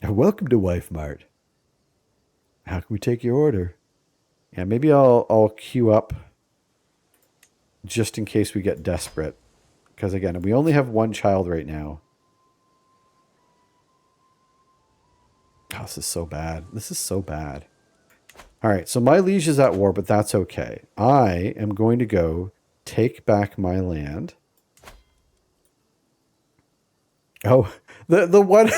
Welcome to Wife Mart. How can we take your order? Yeah, maybe I'll queue up just in case we get desperate. Because again, we only have one child right now. Oh, this is so bad. This is so bad. All right, so my liege is at war, but that's okay. I am going to go take back my land. Oh, the one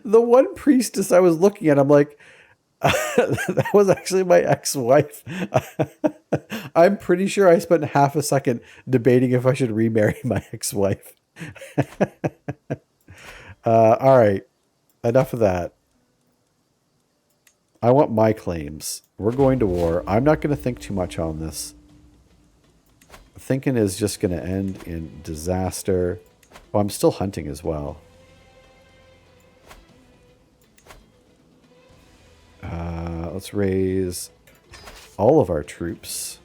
the one priestess I was looking at, I'm like, that was actually my ex-wife. I'm pretty sure I spent half a second debating if I should remarry my ex-wife. All right, enough of that. I want my claims. We're going to war. I'm not going to think too much on this. Thinking is just going to end in disaster. Oh, I'm still hunting as well. Let's raise all of our troops.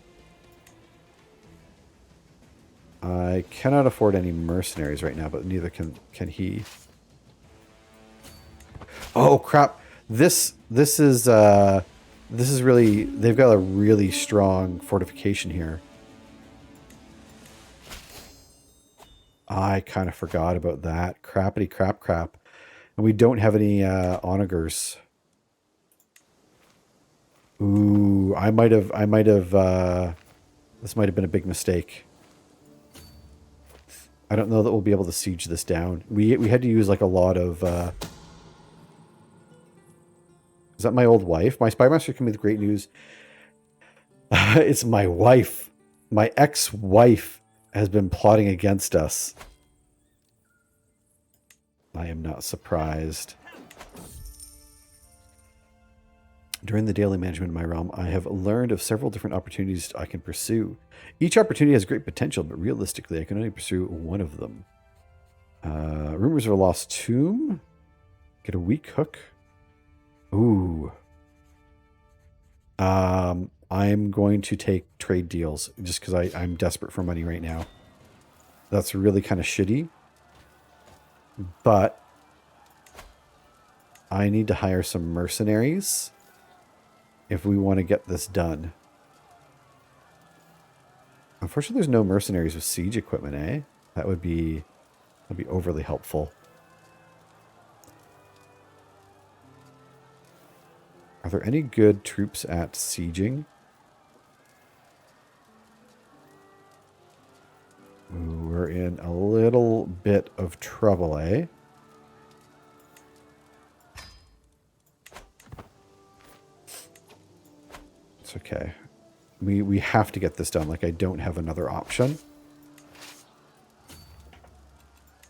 I cannot afford any mercenaries right now, but neither can he. Oh crap! This is really, they've got a really strong fortification here. I kind of forgot about that. Crappity crap. And we don't have any onagers. Ooh, I might have, this might have been a big mistake. I don't know that we'll be able to siege this down. We had to use like a lot of, is that my old wife? My spymaster came with great news. It's my wife. My ex-wife has been plotting against us. I am not surprised. During the daily management of my realm, I have learned of several different opportunities I can pursue. Each opportunity has great potential, but realistically, I can only pursue one of them. Rumors of a lost tomb. Get a weak hook. Ooh. I'm going to take trade deals just because I'm desperate for money right now. That's really kind of shitty. But I need to hire some mercenaries if we want to get this done. Unfortunately, there's no mercenaries with siege equipment, eh? That'd be overly helpful. Are there any good troops at sieging? Ooh, we're in a little bit of trouble, eh? It's okay. We have to get this done. Like, I don't have another option.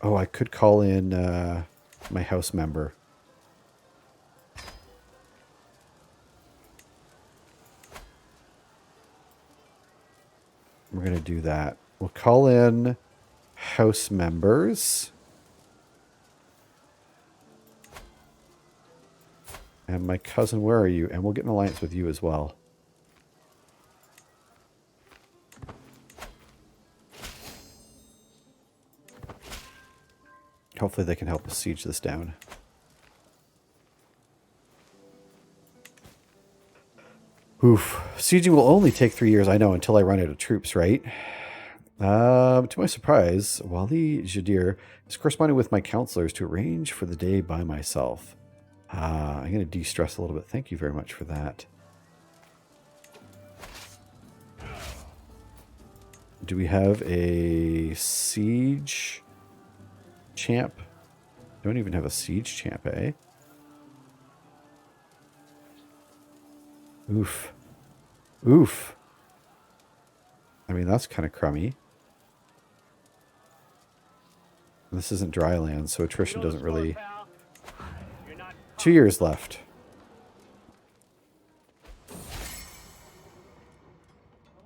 Oh, I could call in my house member. We're going to do that. We'll call in house members. And my cousin, where are you? And we'll get an alliance with you as well. Hopefully they can help us siege this down. Oof. Sieging will only take 3 years, I know, until I run out of troops, right? To my surprise, Wali Jadir is corresponding with my counselors to arrange for the day by myself. I'm going to de-stress a little bit. Thank you very much for that. Do we have a siege champ? Don't even have a siege champ, eh? Oof. Oof. I mean, that's kind of crummy. This isn't dry land, so attrition doesn't really... 2 years left.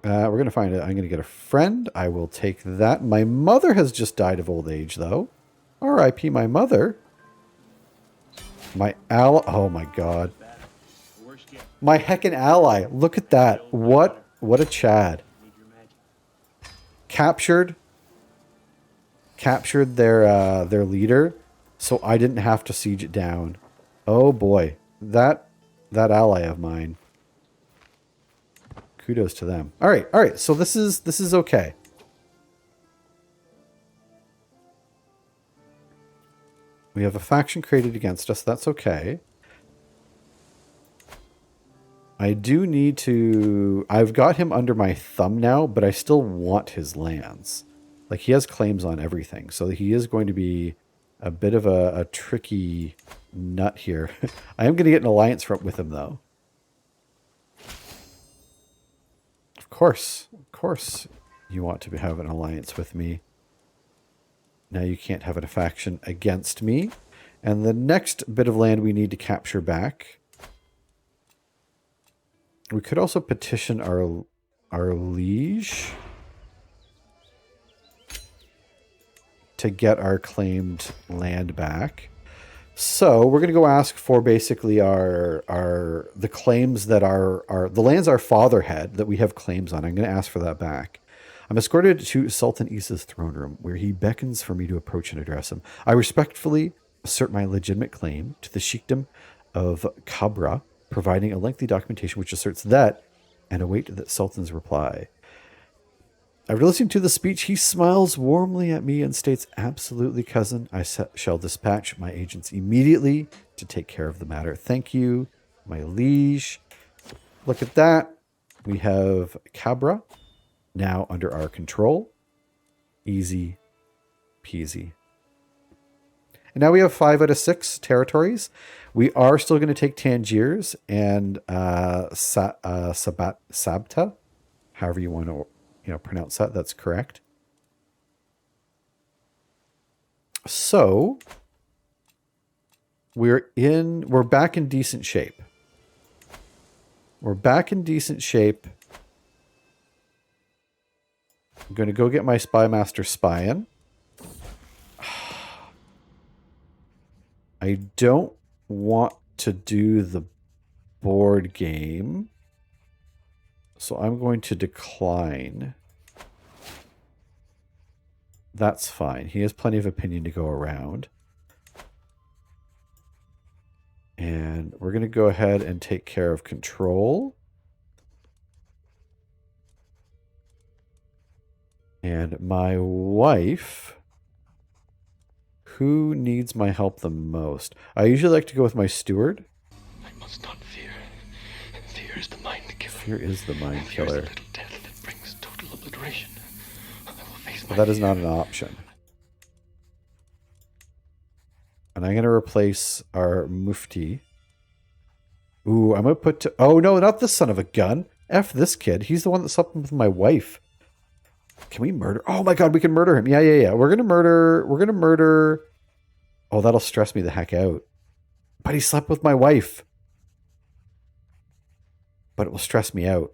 We're going to find it. I'm going to get a friend. I will take that. My mother has just died of old age, though. R.I.P. my mother. My ally... Oh, my God. My heckin' ally. Look at that. What a Chad. Captured their leader, so I didn't have to siege it down. Oh boy. That ally of mine. Kudos to them. All right. So this is okay. We have a faction created against us. That's okay. I do need to... I've got him under my thumb now, but I still want his lands. Like, he has claims on everything, so he is going to be a bit of a tricky nut here. I am going to get an alliance with him, though. Of course you want to have an alliance with me. Now you can't have a faction against me. And the next bit of land we need to capture back... We could also petition our liege to get our claimed land back. So we're going to go ask for basically the claims that the lands our father had that we have claims on. I'm going to ask for that back. I'm escorted to Sultan Isa's throne room, where he beckons for me to approach and address him. I respectfully assert my legitimate claim to the sheikdom of Kabra, providing a lengthy documentation which asserts that, and await the Sultan's reply. After listening to the speech, he smiles warmly at me and states, "Absolutely, cousin. I shall dispatch my agents immediately to take care of the matter. Thank you, my liege." Look at that. We have Cabra now under our control. Easy peasy. And now we have 5 out of 6 territories. We are still going to take Tangiers and Sabta, however you want to pronounce that. That's correct. So we're back in decent shape. We're back in decent shape. I'm going to go get my Spy Master spying. I don't want to do the board game. So I'm going to decline. That's fine. He has plenty of opinion to go around. And we're going to go ahead and take care of control. And my wife, who needs my help the most? I usually like to go with my steward. I must not fear. Fear is the mind killer. Fear is the mind Fear is killer. the little death that brings total obliteration. I will face Well, my that is fear. not an option. And I'm going to replace our Mufti. Ooh, I'm going to put... Oh, no, not this son of a gun. F this kid. He's the one that slept with my wife. Can we murder? Oh, my God, we can murder him. Yeah. We're going to murder... Oh, that'll stress me the heck out. But he slept with my wife. But it will stress me out.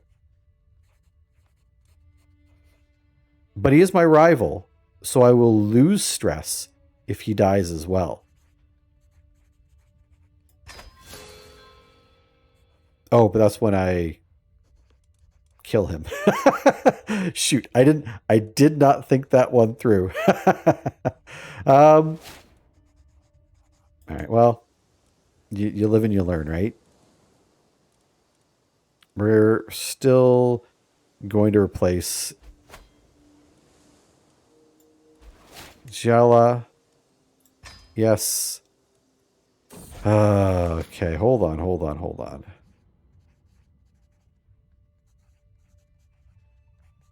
But he is my rival, so I will lose stress if he dies as well. Oh, but that's when I kill him. Shoot, I did not think that one through. All right, well, you live and you learn, right? We're still going to replace Jella. Yes. Okay, hold on.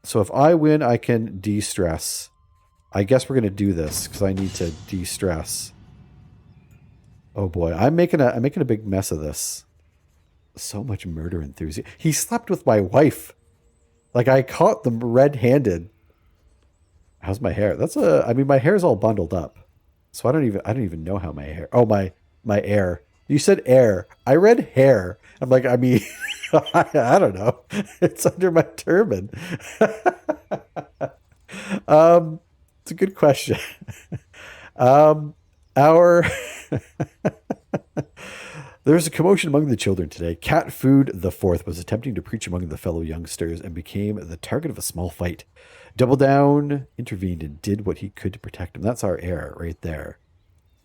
So if I win, I can de-stress. I guess we're going to do this because I need to de-stress. Oh boy, I'm making a big mess of this. So much murder enthusiasm. He slept with my wife. Like, I caught them red-handed. How's my hair? I mean, my hair's all bundled up. So I don't even know how my hair. Oh, my hair. You said air. I read hair. I'm like, I mean, I don't know. It's under my turban. It's a good question. There's a commotion among the children today. Cat Food the Fourth was attempting to preach among the fellow youngsters and became the target of a small fight. Double Down intervened and did what he could to protect him. That's our heir right there.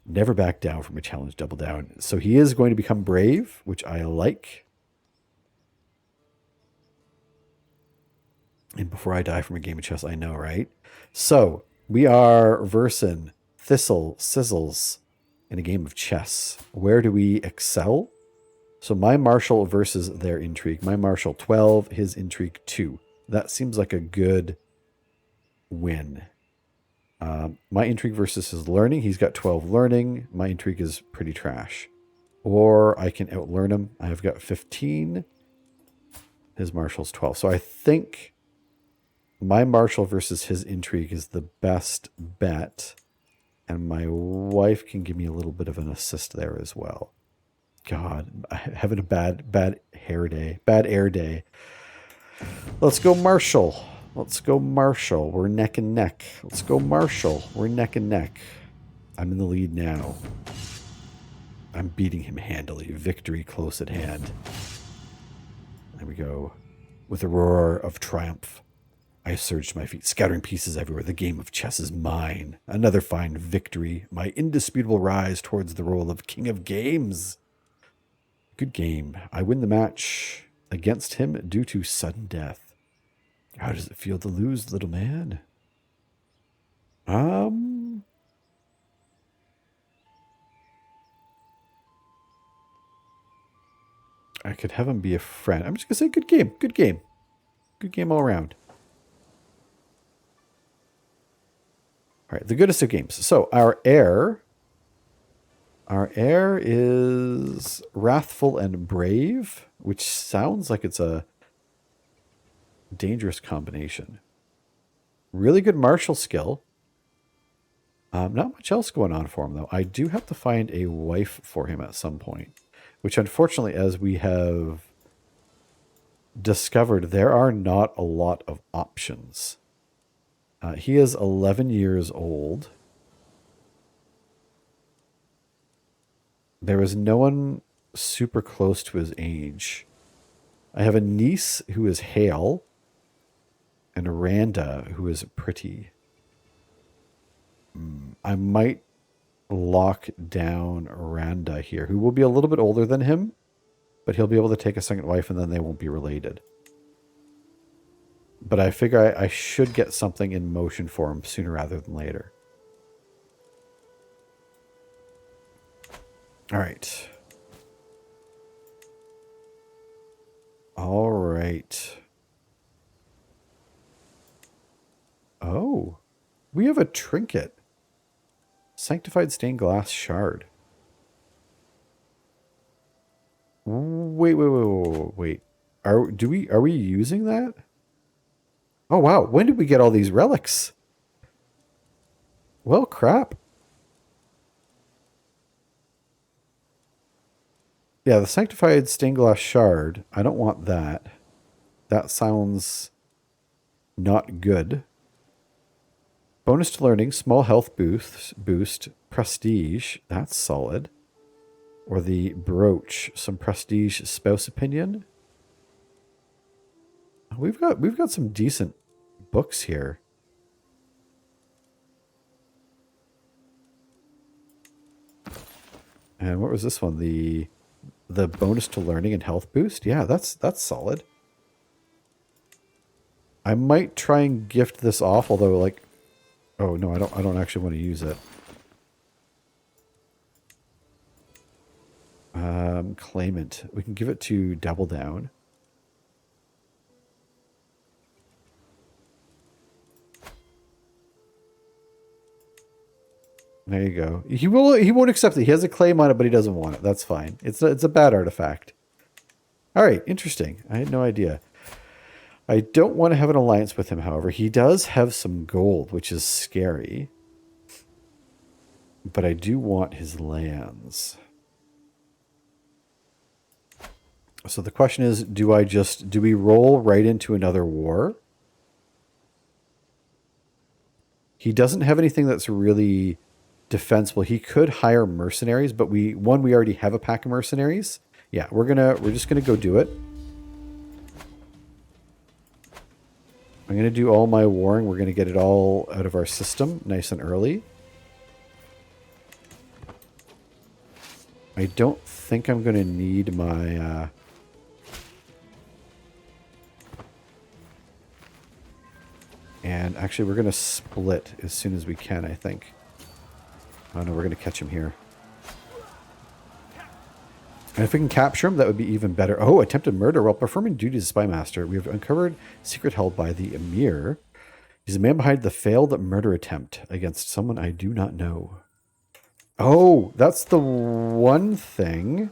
Never back down from a challenge, Double Down. So he is going to become brave, which I like. And before I die from a game of chess, I know, right? So we are versing Thistle Sizzles in a game of chess. Where do we excel? So my marshal versus their intrigue. My marshal 12, his intrigue 2. That seems like a good win. My intrigue versus his learning. He's got 12 learning. My intrigue is pretty trash. Or I can outlearn him. I've got 15. His marshal's 12. So I think my marshal versus his intrigue is the best bet. And my wife can give me a little bit of an assist there as well. God, having a bad hair day. Bad air day. Let's go Marshall. We're neck and neck. Let's go Marshall. We're neck and neck. I'm in the lead now. I'm beating him handily. Victory close at hand. There we go. With a roar of triumph, I surged to my feet, scattering pieces everywhere. The game of chess is mine. Another fine victory. My indisputable rise towards the role of king of games. Good game. I win the match against him due to sudden death. How does it feel to lose, little man? I could have him be a friend. I'm just going to say good game. Good game. Good game all around. All right, the goodest of games. So our heir is wrathful and brave, which sounds like it's a dangerous combination. Really good martial skill. Not much else going on for him, though. I do have to find a wife for him at some point, which unfortunately, as we have discovered, there are not a lot of options. He is 11 years old. There is no one super close to his age. I have a niece who is hale and a Randa who is pretty. I might lock down Randa here, who will be a little bit older than him, but he'll be able to take a second wife and then they won't be related. But I figure I should get something in motion for him sooner rather than later. All right. All right. Oh, we have a trinket. Sanctified stained glass shard. Wait. Are we using that? Oh wow, when did we get all these relics? Well, crap. Yeah, the sanctified stained glass shard. I don't want that. That sounds not good. Bonus to learning, small health boost, prestige. That's solid. Or the brooch, some prestige spouse opinion. We've got some decent books here. And what was this one? The bonus to learning and health boost? Yeah, that's solid. I might try and gift this off, although like, oh no, I don't actually want to use it. Claimant. We can give it to Double Down. There you go. He won't accept it. He has a claim on it, but he doesn't want it. That's fine. It's a bad artifact. All right, interesting. I had no idea. I don't want to have an alliance with him, however. He does have some gold, which is scary. But I do want his lands. So the question is, do we roll right into another war? He doesn't have anything that's really defensible. He could hire mercenaries, but we already have a pack of mercenaries. Yeah, we're just gonna go do it. I'm gonna do all my warring. We're gonna get it all out of our system nice and early. I don't think I'm gonna need my and actually we're gonna split as soon as we can, I think. Oh no, we're gonna catch him here. And if we can capture him, that would be even better. Oh, attempted murder. While performing duties as spy master, we have uncovered a secret held by the Emir. He's the man behind the failed murder attempt against someone I do not know. Oh, that's the one thing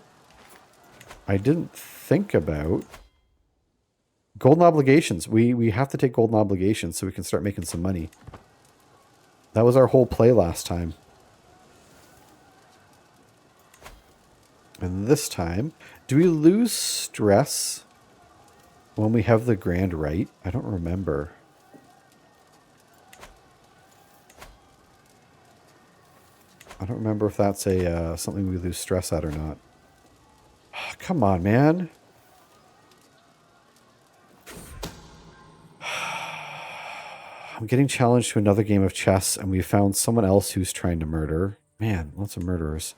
I didn't think about. Golden obligations. We have to take golden obligations so we can start making some money. That was our whole play last time. And this time, do we lose stress when we have the grand right? I don't remember. I don't remember if that's a something we lose stress at or not. Oh, come on, man. I'm getting challenged to another game of chess, and we found someone else who's trying to murder. Man, lots of murderers.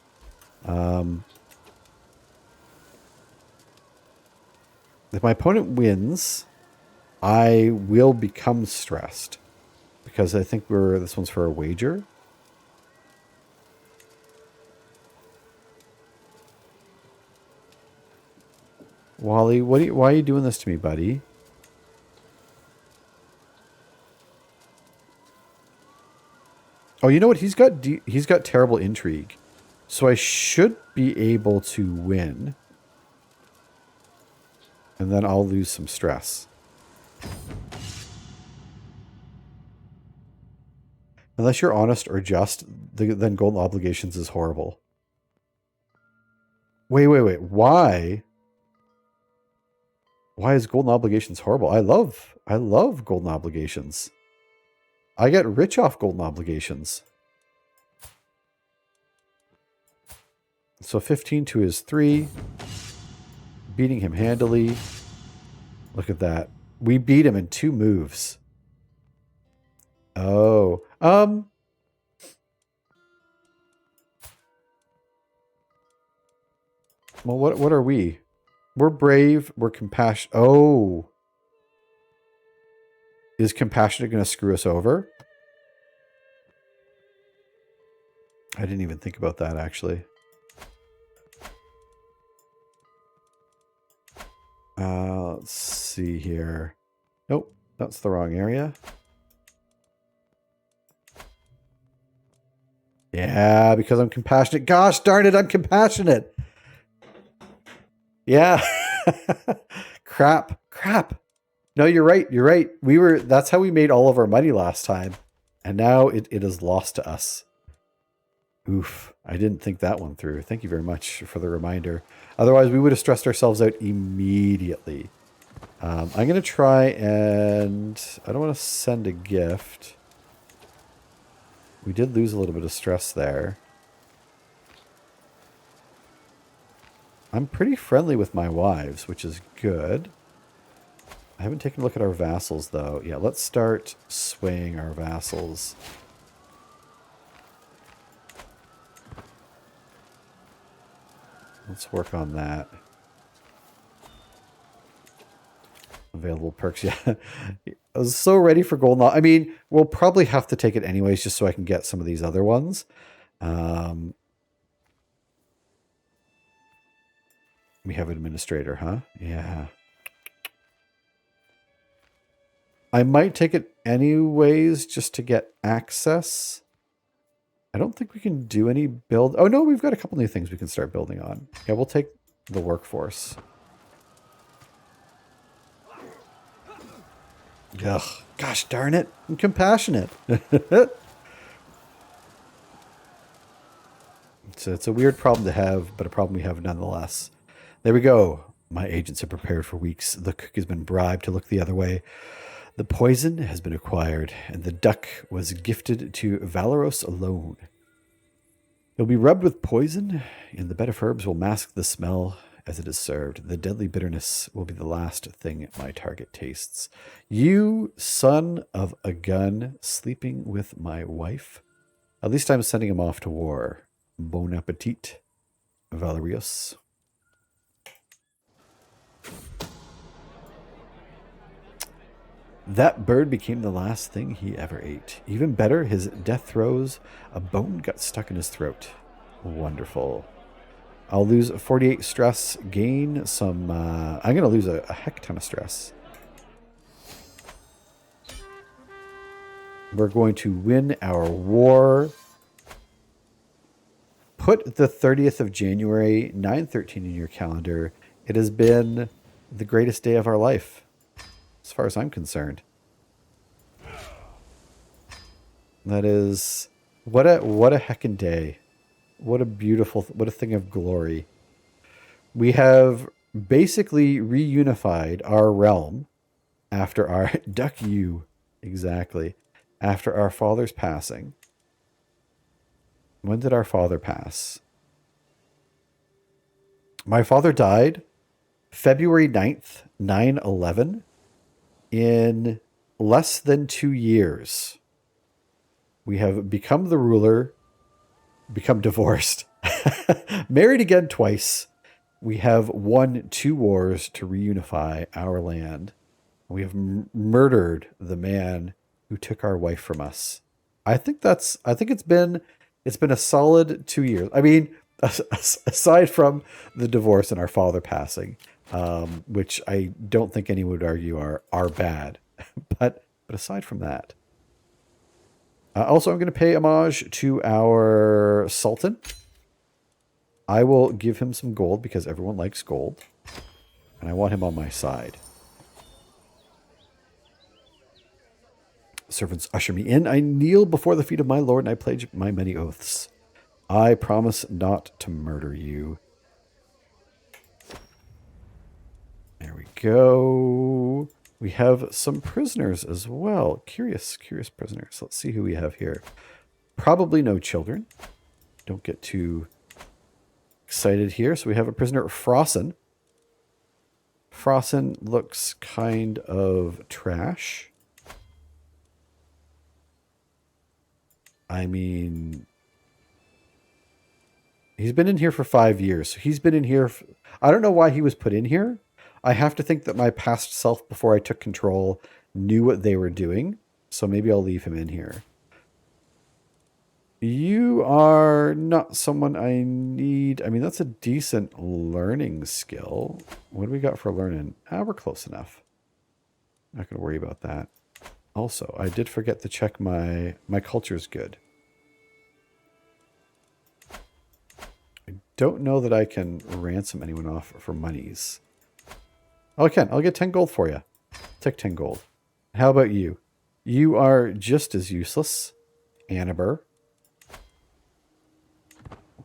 If my opponent wins, I will become stressed. Because I think this one's for a wager. Wally, why are you doing this to me, buddy? Oh, you know what? He's got terrible intrigue. So I should be able to win. And then I'll lose some stress. Unless you're honest or just, then golden obligations is horrible. Wait. Why? Why is golden obligations horrible? I love golden obligations. I get rich off golden obligations. So 15 to his 3. Beating him handily. Look at that. We beat him in 2 moves. Oh. Well, what are we? We're brave. We're compassionate. Oh. Is compassionate going to screw us over? I didn't even think about that, actually. Let's see here. Nope, that's the wrong area. Yeah, because I'm compassionate. Gosh darn it, I'm compassionate. Yeah. Crap. No, you're right. That's how we made all of our money last time. And now it is lost to us. Oof. I didn't think that one through. Thank you very much for the reminder. Otherwise, we would have stressed ourselves out immediately. I'm going to try and... I don't want to send a gift. We did lose a little bit of stress there. I'm pretty friendly with my wives, which is good. I haven't taken a look at our vassals, though. Yeah, let's start swaying our vassals. Let's work on that. Available perks, yeah. I was so ready for golden. I mean, we'll probably have to take it anyways, just so I can get some of these other ones. We have administrator, huh? Yeah. I might take it anyways, just to get access. I don't think we can do any build. Oh, no, we've got a couple new things we can start building on. Yeah, we'll take the workforce. Ugh, gosh darn it. I'm compassionate. It's a weird problem to have, but a problem we have nonetheless. There we go. My agents have prepared for weeks. The cook has been bribed to look the other way. The poison has been acquired, and the duck was gifted to Valeros alone. It'll be rubbed with poison, and the bed of herbs will mask the smell as it is served. The deadly bitterness will be the last thing my target tastes. You, son of a gun, sleeping with my wife? At least I'm sending him off to war. Bon appetit, Valerius. That bird became the last thing he ever ate. Even better, his death throes, a bone got stuck in his throat. Wonderful. I'll lose 48 stress, gain some... I'm going to lose a heck ton of stress. We're going to win our war. Put the 30th of January, 9/13 in your calendar. It has been the greatest day of our life. As far as I'm concerned. That is... What a heckin' day. What a beautiful... What a thing of glory. We have basically reunified our realm after our... Duck you. Exactly. After our father's passing. When did our father pass? My father died February 9th, 9/11. In less than 2 years, we have become the ruler, become divorced, married again twice. We have won 2 wars to reunify our land. We have murdered the man who took our wife from us. I think it's been a solid 2 years. I mean, aside from the divorce and our father passing, which I don't think anyone would argue are bad. but aside from that. Also, I'm going to pay homage to our Sultan. I will give him some gold because everyone likes gold. And I want him on my side. Servants usher me in. I kneel before the feet of my lord, and I pledge my many oaths. I promise not to murder you. There we go. We have some prisoners as well. Curious prisoners. Let's see who we have here. Probably no children. Don't get too excited here. So we have a prisoner, Frossen. Frossen looks kind of trash. I mean, he's been in here for 5 years. So he's been in here. I don't know why he was put in here. I have to think that my past self, before I took control, knew what they were doing. So maybe I'll leave him in here. You are not someone I need. I mean, that's a decent learning skill. What do we got for learning? We're close enough. Not going to worry about that. Also, I did forget to check my culture's good. I don't know that I can ransom anyone off for monies. Oh, I can. I'll get 10 gold for you. Take 10 gold. How about you? You are just as useless. Annabur.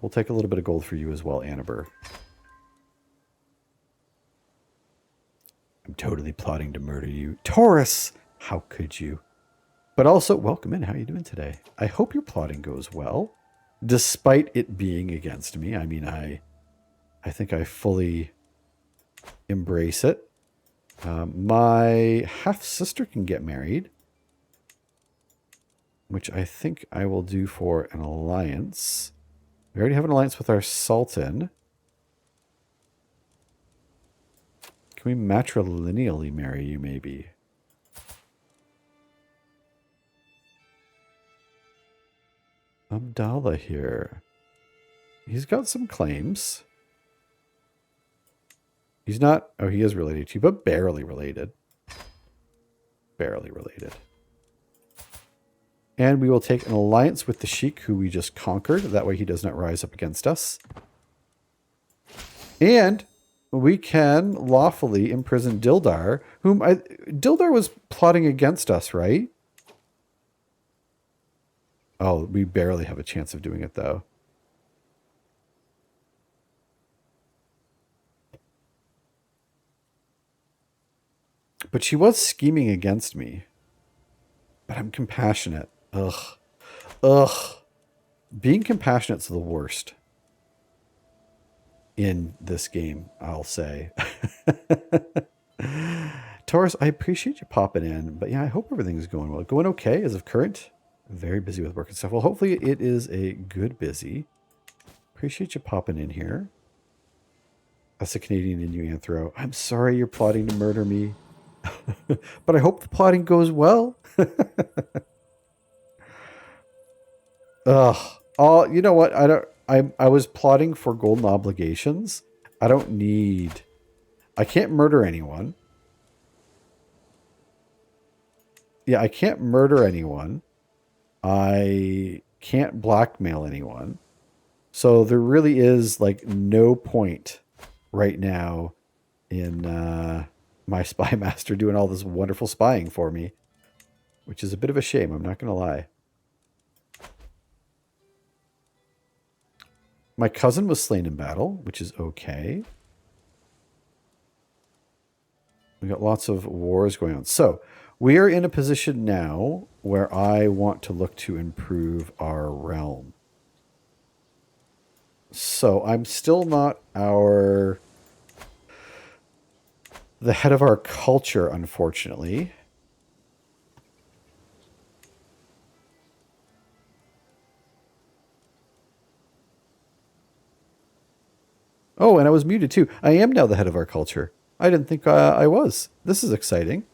We'll take a little bit of gold for you as well, Annabur. I'm totally plotting to murder you. Taurus! How could you? But also, welcome in. How are you doing today? I hope your plotting goes well, despite it being against me. I mean, I think I fully embrace it. My half-sister can get married, which I think I will do for an alliance. We already have an alliance with our Sultan. Can we matrilineally marry you, maybe? Abdallah here. He's got some claims. He's not... Oh, he is related to you, but barely related. Barely related. And we will take an alliance with the Sheik, who we just conquered. That way he does not rise up against us. And we can lawfully imprison Dildar, whom Dildar was plotting against us, right? Oh, we barely have a chance of doing it, though. But she was scheming against me. But I'm compassionate. Ugh. Ugh. Being compassionate's the worst in this game, I'll say. Taurus, I appreciate you popping in. But yeah, I hope everything's going well. Going okay as of current. Very busy with work and stuff. Well, hopefully it is a good busy. Appreciate you popping in here. That's a Canadian in you, Anthro. I'm sorry you're plotting to murder me. But I hope the plotting goes well. Ugh. Oh, you know what? I was plotting for golden obligations. I don't need... I can't murder anyone. Yeah, I can't murder anyone. I can't blackmail anyone. So there really is like no point right now in my spy master doing all this wonderful spying for me, which is a bit of a shame. I'm not going to lie. My cousin was slain in battle, which is okay. We got lots of wars going on. So we are in a position now where I want to look to improve our realm. So I'm still not the head of our culture, unfortunately. Oh, and I was muted too. I am now the head of our culture. I didn't think I was. This is exciting.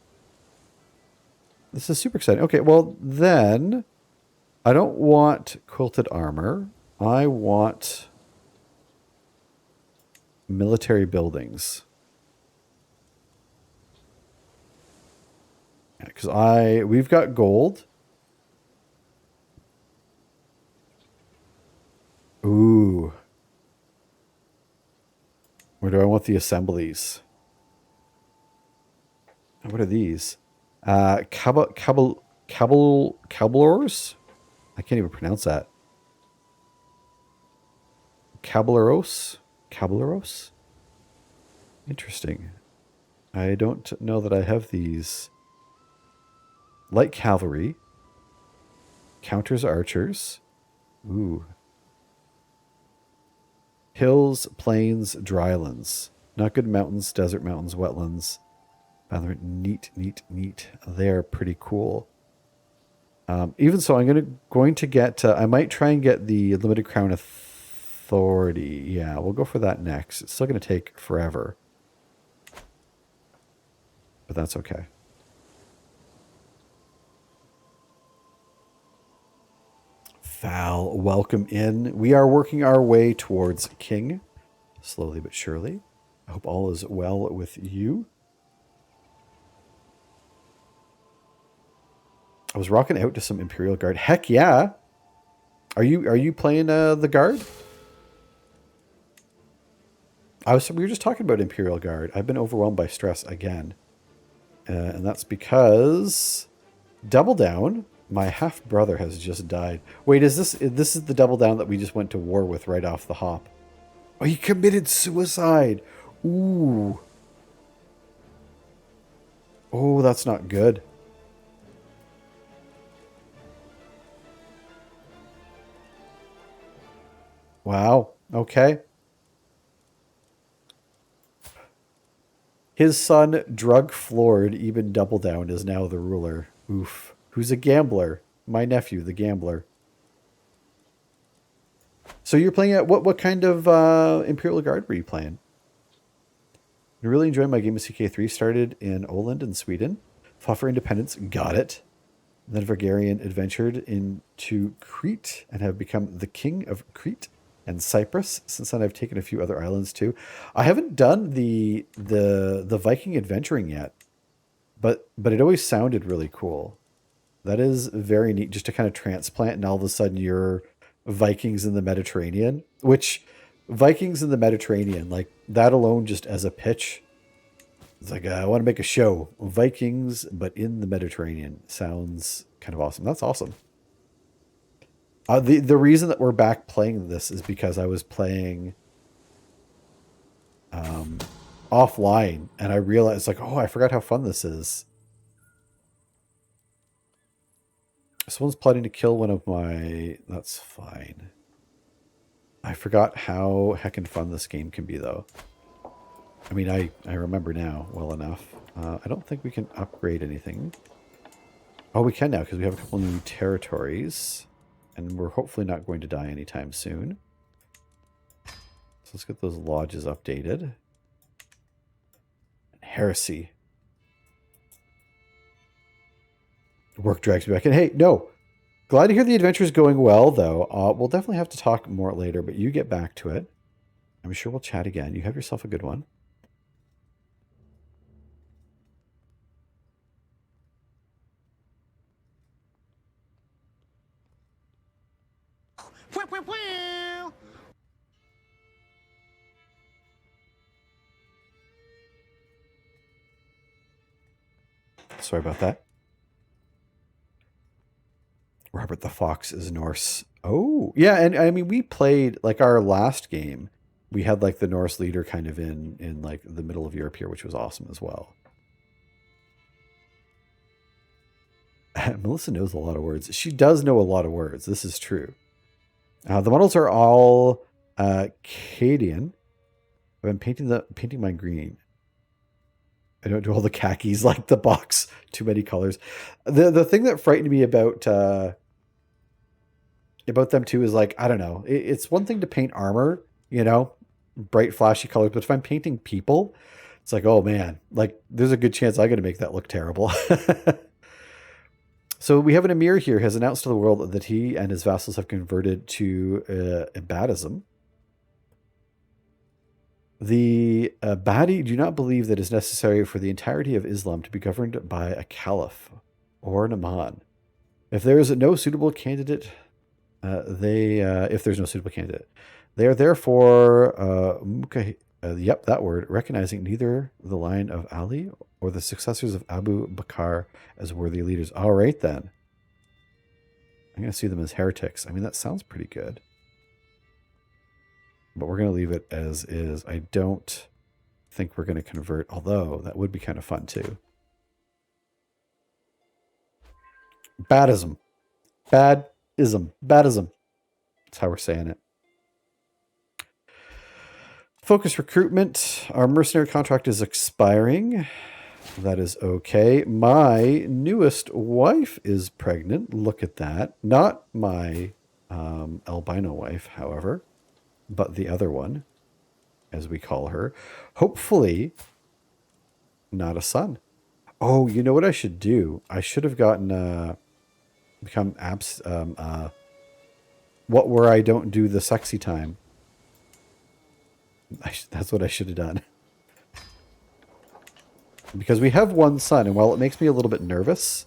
This is super exciting. Okay, well then, I don't want quilted armor. I want military buildings. Because we've got gold. Ooh. Where do I want the assemblies? What are these? Caballeros? I can't even pronounce that. Caballeros? Interesting. I don't know that I have these. Light cavalry. Counters archers. Ooh. Hills, plains, drylands. Not good mountains, desert mountains, wetlands. Neat. They're pretty cool. Even so, I'm going to get. I might try and get the limited crown authority. Yeah, we'll go for that next. It's still going to take forever, but that's okay. Val, welcome in. We are working our way towards King, slowly but surely. I hope all is well with you. I was rocking out to some Imperial Guard. Heck yeah! Are you playing the Guard? We were just talking about Imperial Guard. I've been overwhelmed by stress again, and that's because Double Down. My half brother has just died. Wait, is this is the Double Down that we just went to war with right off the hop? Oh, he committed suicide. Ooh. Oh, that's not good. Wow. Okay. His son, drug floored, even Double Down, is now the ruler. Oof. Who's a gambler? My nephew, the gambler. So you're playing at what kind of Imperial Guard were you playing? I really enjoyed my game of CK3. Started in Åland in Sweden. Fought for independence. Got it. And then Bulgarian adventured into Crete and have become the king of Crete and Cyprus. Since then, I've taken a few other islands too. I haven't done the Viking adventuring yet, but it always sounded really cool. That is very neat, just to kind of transplant, and all of a sudden you're Vikings in the Mediterranean. Which Vikings in the Mediterranean, like that alone, just as a pitch, it's like I want to make a show. Vikings, but in the Mediterranean, sounds kind of awesome. That's awesome. The reason that we're back playing this is because I was playing offline, and I realized, like, oh, I forgot how fun this is. Someone's plotting to kill one of my... That's fine. I forgot how heckin' fun this game can be, though. I mean, I remember now well enough. I don't think we can upgrade anything. Oh, we can now, because we have a couple new territories. And we're hopefully not going to die anytime soon. So let's get those lodges updated. Heresy. Work drags me back in. Hey, no. Glad to hear the adventure's going well, though. We'll definitely have to talk more later, but you get back to it. I'm sure we'll chat again. You have yourself a good one. Sorry about that. Robert the Fox is Norse. Oh, yeah, and I mean, we played, like, our last game, we had, like, the Norse leader kind of in like, the middle of Europe here, which was awesome as well. Melissa knows a lot of words. She does know a lot of words. This is true. The models are all Cadian. I've been painting mine green. I don't do all the khakis like the box. Too many colors. The thing that frightened me about them too is, like, I don't know. It's one thing to paint armor, you know, bright flashy colors, but if I'm painting people, it's like, oh man, like there's a good chance I'm going to make that look terrible. So we have an emir here has announced to the world that he and his vassals have converted to Ibadism. The Badi do not believe that it is necessary for the entirety of Islam to be governed by a caliph or an imam. If there is no suitable candidate, they are therefore Yep, that word. Recognizing neither the line of Ali or the successors of Abu Bakr as worthy leaders. All right, then. I'm going to see them as heretics. I mean, that sounds pretty good. But we're going to leave it as is. I don't think we're going to convert, although that would be kind of fun too. Badism. Badism. Badism. That's how we're saying it. Focus recruitment. Our mercenary contract is expiring. That is okay. My newest wife is pregnant. Look at that. Not my albino wife, however, but the other one, as we call her. Hopefully, not a son. Oh, you know what I should do? I should have gotten become what where I don't do the sexy time. That's what I should have done. Because we have one son, and while it makes me a little bit nervous,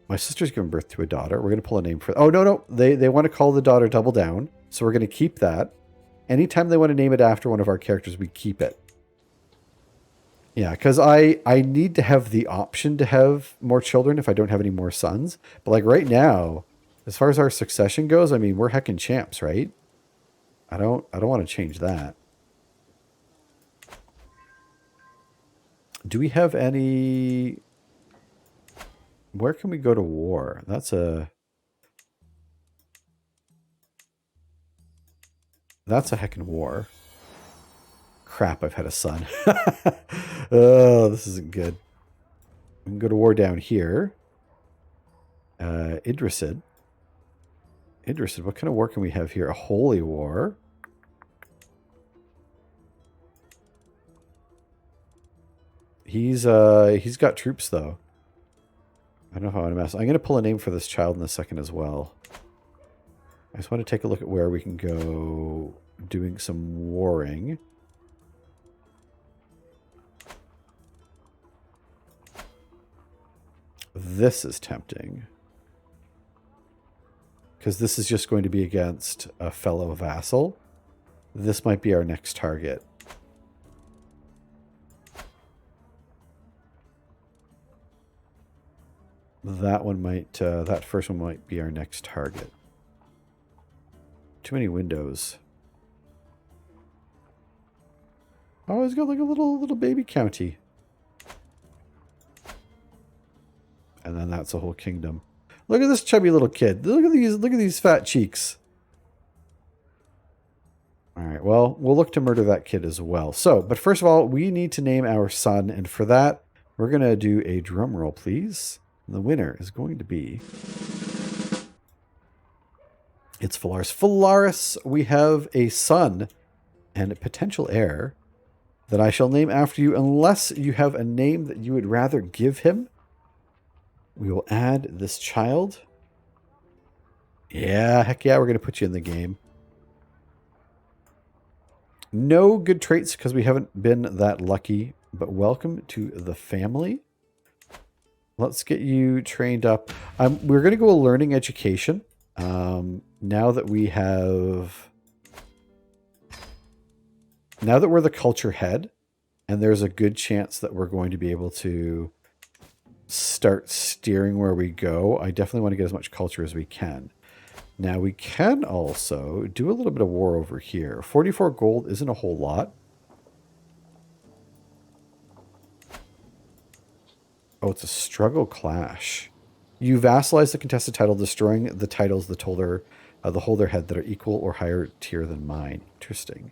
my sister's giving birth to a daughter. We're going to pull a name for... Oh, no. They want to call the daughter Double Down, so we're going to keep that. Anytime they want to name it after one of our characters, we keep it. Yeah, because I need to have the option to have more children if I don't have any more sons. But like right now, as far as our succession goes, I mean, we're heckin' champs, right? I don't want to change that. Do we have any... Where can we go to war? That's a heckin' war. Crap, I've had a son. Oh, this isn't good. We can go to war down here. Idrisid. Idrisid, what kind of war can we have here? A holy war. He's got troops though. I don't know how I'm going to pull a name for this child in a second as well. I just want to take a look at where we can go doing some warring. This is tempting. Because this is just going to be against a fellow vassal. This might be our next target. That one might, that first one might be our next target. Too many windows. Oh, it's got like a little baby county. And then that's a whole kingdom. Look at this chubby little kid. Look at these fat cheeks. All right, well, we'll look to murder that kid as well. So, but first of all, we need to name our son, and for that, we're going to do a drum roll, please. The winner is going to be... It's Phalaris. Phalaris, we have a son and a potential heir that I shall name after you unless you have a name that you would rather give him. We will add this child. Yeah, heck yeah, we're going to put you in the game. No good traits because we haven't been that lucky, but welcome to the family. Let's get you trained up. We're going to go a learning education. Now that we have... Now that we're the culture head, and there's a good chance that we're going to be able to start steering where we go, I definitely want to get as much culture as we can. Now we can also do a little bit of war over here. 44 gold isn't a whole lot. Oh, it's a struggle clash. You vassalize the contested title, destroying the titles the holder head that are equal or higher tier than mine. Interesting.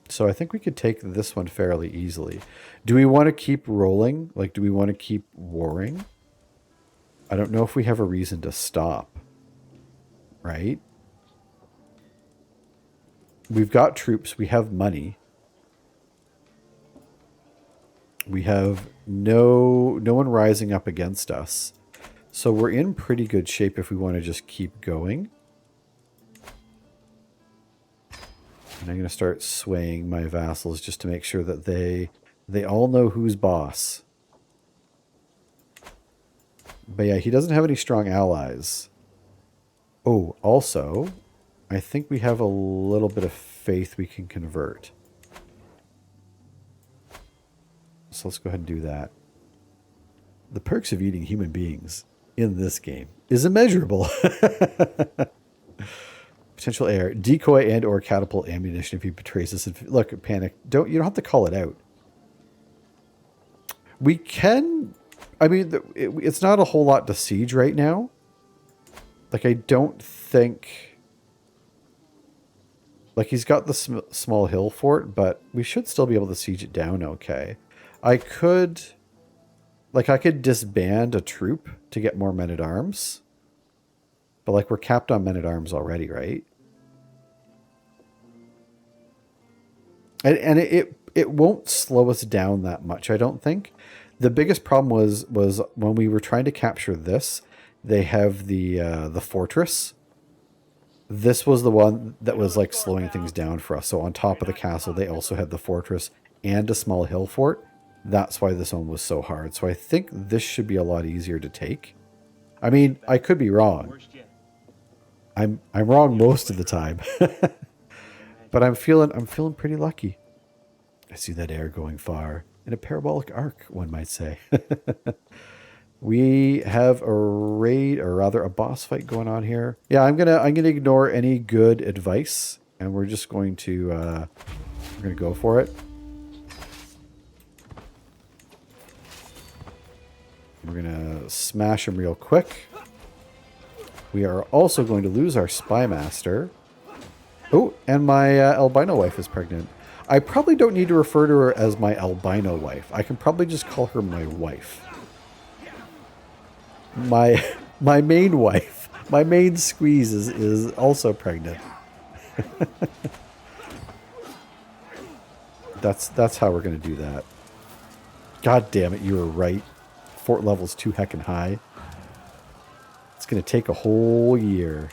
So I think we could take this one fairly easily. Do we want to keep rolling? Like, do we want to keep warring? I don't know if we have a reason to stop. Right? We've got troops. We have money. We have no one rising up against us. So we're in pretty good shape if we want to just keep going. And I'm going to start swaying my vassals just to make sure that they all know who's boss. But yeah, he doesn't have any strong allies. Oh, also, I think we have a little bit of faith we can convert. So let's go ahead and do that. The perks of eating human beings in this game is immeasurable. Potential heir, decoy and or catapult ammunition if he betrays us. Look, panic. You don't have to call it out. We can. I mean, it's not a whole lot to siege right now. Like, I don't think. Like, he's got the small hill fort, but we should still be able to siege it down. Okay, I could disband a troop to get more men at arms. But, like, we're capped on men-at-arms already, right? And it won't slow us down that much, I don't think. The biggest problem was when we were trying to capture this, they have the fortress. This was the one that was, like, slowing things down for us. So on top of the castle, they also had the fortress and a small hill fort. That's why this one was so hard. So I think this should be a lot easier to take. I mean, I could be wrong. I'm wrong most of the time. But I'm feeling pretty lucky. I see that air going far in a parabolic arc, one might say. We have a raid, or rather a boss fight going on here. Yeah, I'm gonna ignore any good advice, and we're just going to we're gonna go for it. We're gonna smash him real quick. We are also going to lose our spy master. Oh, and my albino wife is pregnant. I probably don't need to refer to her as my albino wife. I can probably just call her my wife. My main wife, my main squeeze is also pregnant. That's how we're gonna do that. God damn it, you were right. Fort level's too heckin' high. It's gonna take a whole year.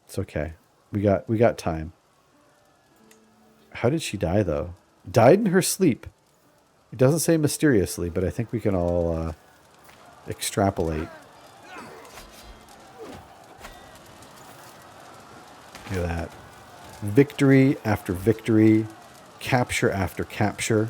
It's okay. We got time. How did she die though? Died in her sleep. It doesn't say mysteriously, but I think we can all extrapolate. Look at that. Victory after victory. Capture after capture.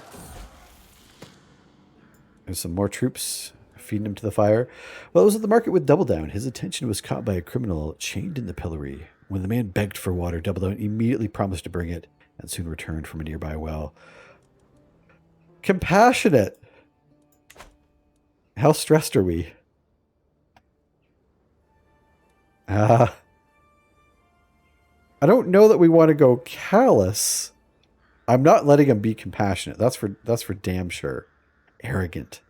There's some more troops feeding him to the fire. Well, it was at the market with Double Down. His attention was caught by a criminal chained in the pillory. When the man begged for water, Double Down immediately promised to bring it and soon returned from a nearby well. Compassionate! How stressed are we? I don't know that we want to go callous. I'm not letting him be compassionate. That's for damn sure. Arrogant.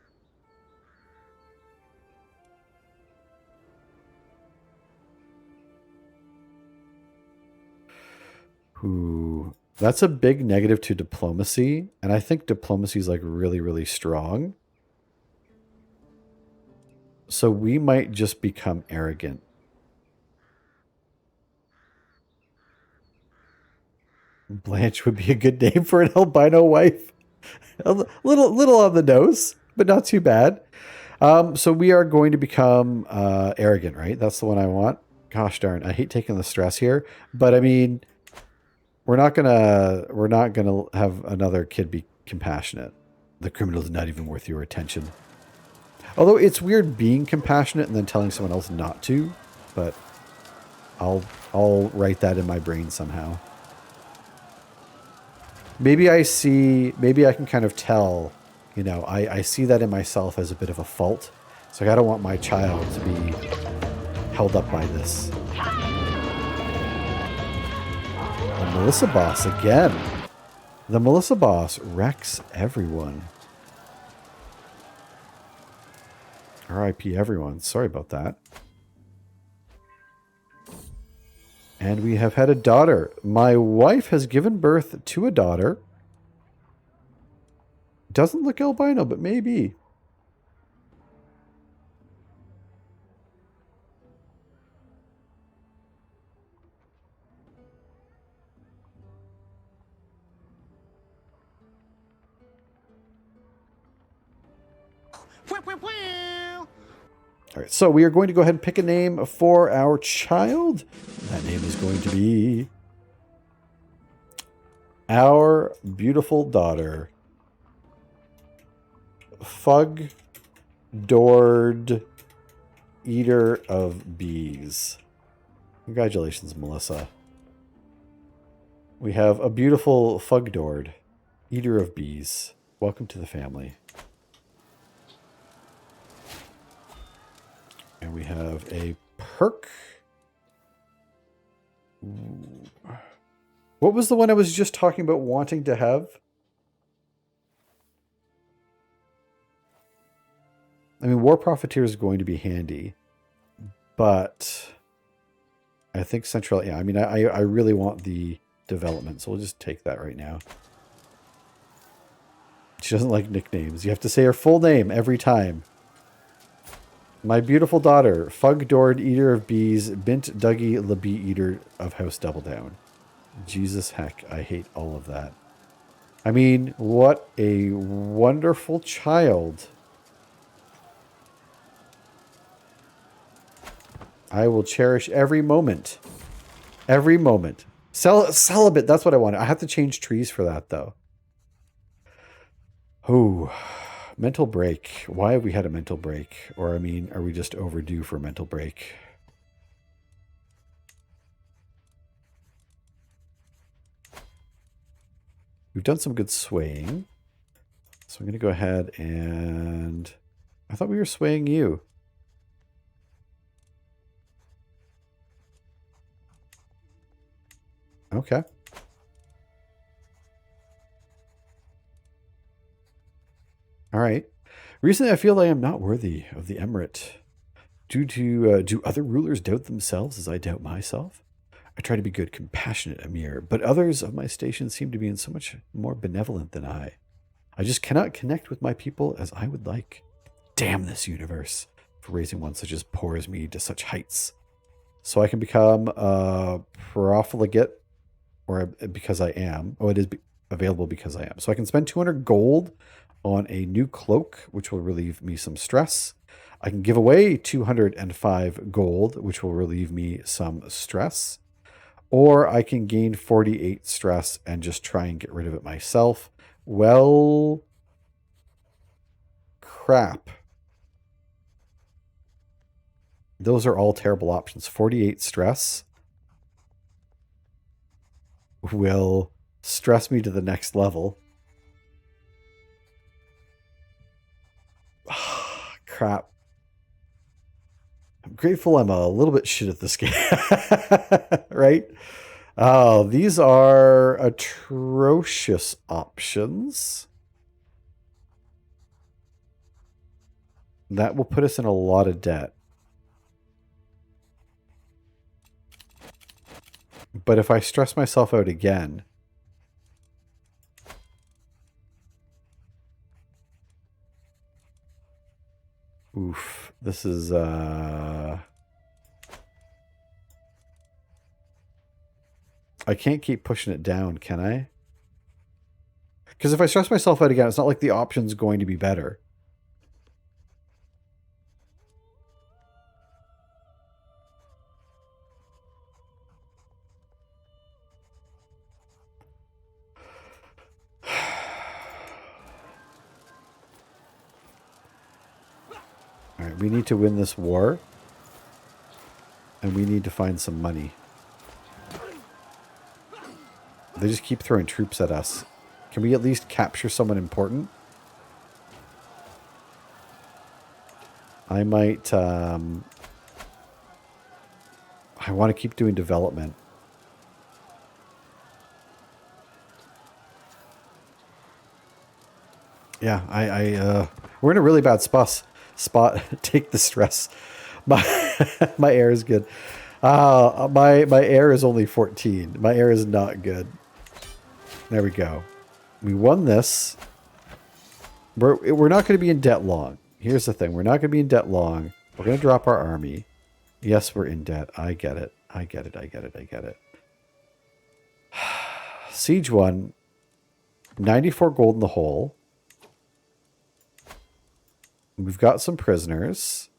Ooh, that's a big negative to diplomacy, and I think diplomacy is like really, really strong. So we might just become arrogant. Blanche would be a good name for an albino wife. A little on the nose, but not too bad. So we are going to become arrogant, right? That's the one I want. Gosh darn, I hate taking the stress here, but I mean, we're not gonna have another kid be compassionate. The criminal is not even worth your attention. Although it's weird being compassionate and then telling someone else not to, but I'll write that in my brain somehow. Maybe I can kind of tell, you know, I see that in myself as a bit of a fault. So I don't want my child to be held up by this. The Melissa boss again. The Melissa boss wrecks everyone. R.I.P. everyone. Sorry about that. And we have had a daughter. My wife has given birth to a daughter. Doesn't look albino, but maybe. All right, so we are going to go ahead and pick a name for our child. That name is going to be our beautiful daughter, Fug Dord, Eater of Bees. Congratulations, Melissa. We have a beautiful Fugdord, Eater of Bees. Welcome to the family. And we have a perk. Ooh. What was the one I was just talking about wanting to have? I mean, War Profiteer is going to be handy, but I think Central, yeah, I mean, I really want the development, so we'll just take that right now. She doesn't like nicknames. You have to say her full name every time. My beautiful daughter, Fug Dord, Eater of Bees, Bint Dougie, the Bee Eater of House Double Down. Jesus heck, I hate all of that. I mean, what a wonderful child. I will cherish every moment. Every moment. Celibate, that's what I want. I have to change trees for that, though. Oh, mental break. Why have we had a mental break? Or, I mean, are we just overdue for a mental break? We've done some good swaying. So I'm going to go ahead and... I thought we were swaying you. Okay. All right. Recently, I feel I am not worthy of the emirate. Do other rulers doubt themselves as I doubt myself? I try to be good, compassionate Emir, but others of my station seem to be in so much more benevolent than I. I just cannot connect with my people as I would like. Damn this universe for raising one such as poor as me to such heights. So I can become a profligate, or because I am. Oh, it is available because I am. So I can spend 200 gold on a new cloak, which will relieve me some stress. I can give away 205 gold, which will relieve me some stress. Or I can gain 48 stress and just try and get rid of it myself. Well, crap. Those are all terrible options. 48 stress will stress me to the next level. Crap. I'm grateful I'm a little bit shit at this game. Right? Oh, these are atrocious options. That will put us in a lot of debt. But if I stress myself out again... Oof, this is, I can't keep pushing it down, can I? Because if I stress myself out again, it's not like the option's going to be better. All right, we need to win this war. And we need to find some money. They just keep throwing troops at us. Can we at least capture someone important? I might... I want to keep doing development. Yeah, we're in a really bad spot. Take the stress. My air is good. My air is only 14. My air is not good. There we go. We won this. We're not going to be in debt long. Here's the thing. We're not going to be in debt long. We're going to drop our army. Yes, we're in debt. I get it. I get it. I get it. I get it. Siege 1. 94 gold in the hole. We've got some prisoners.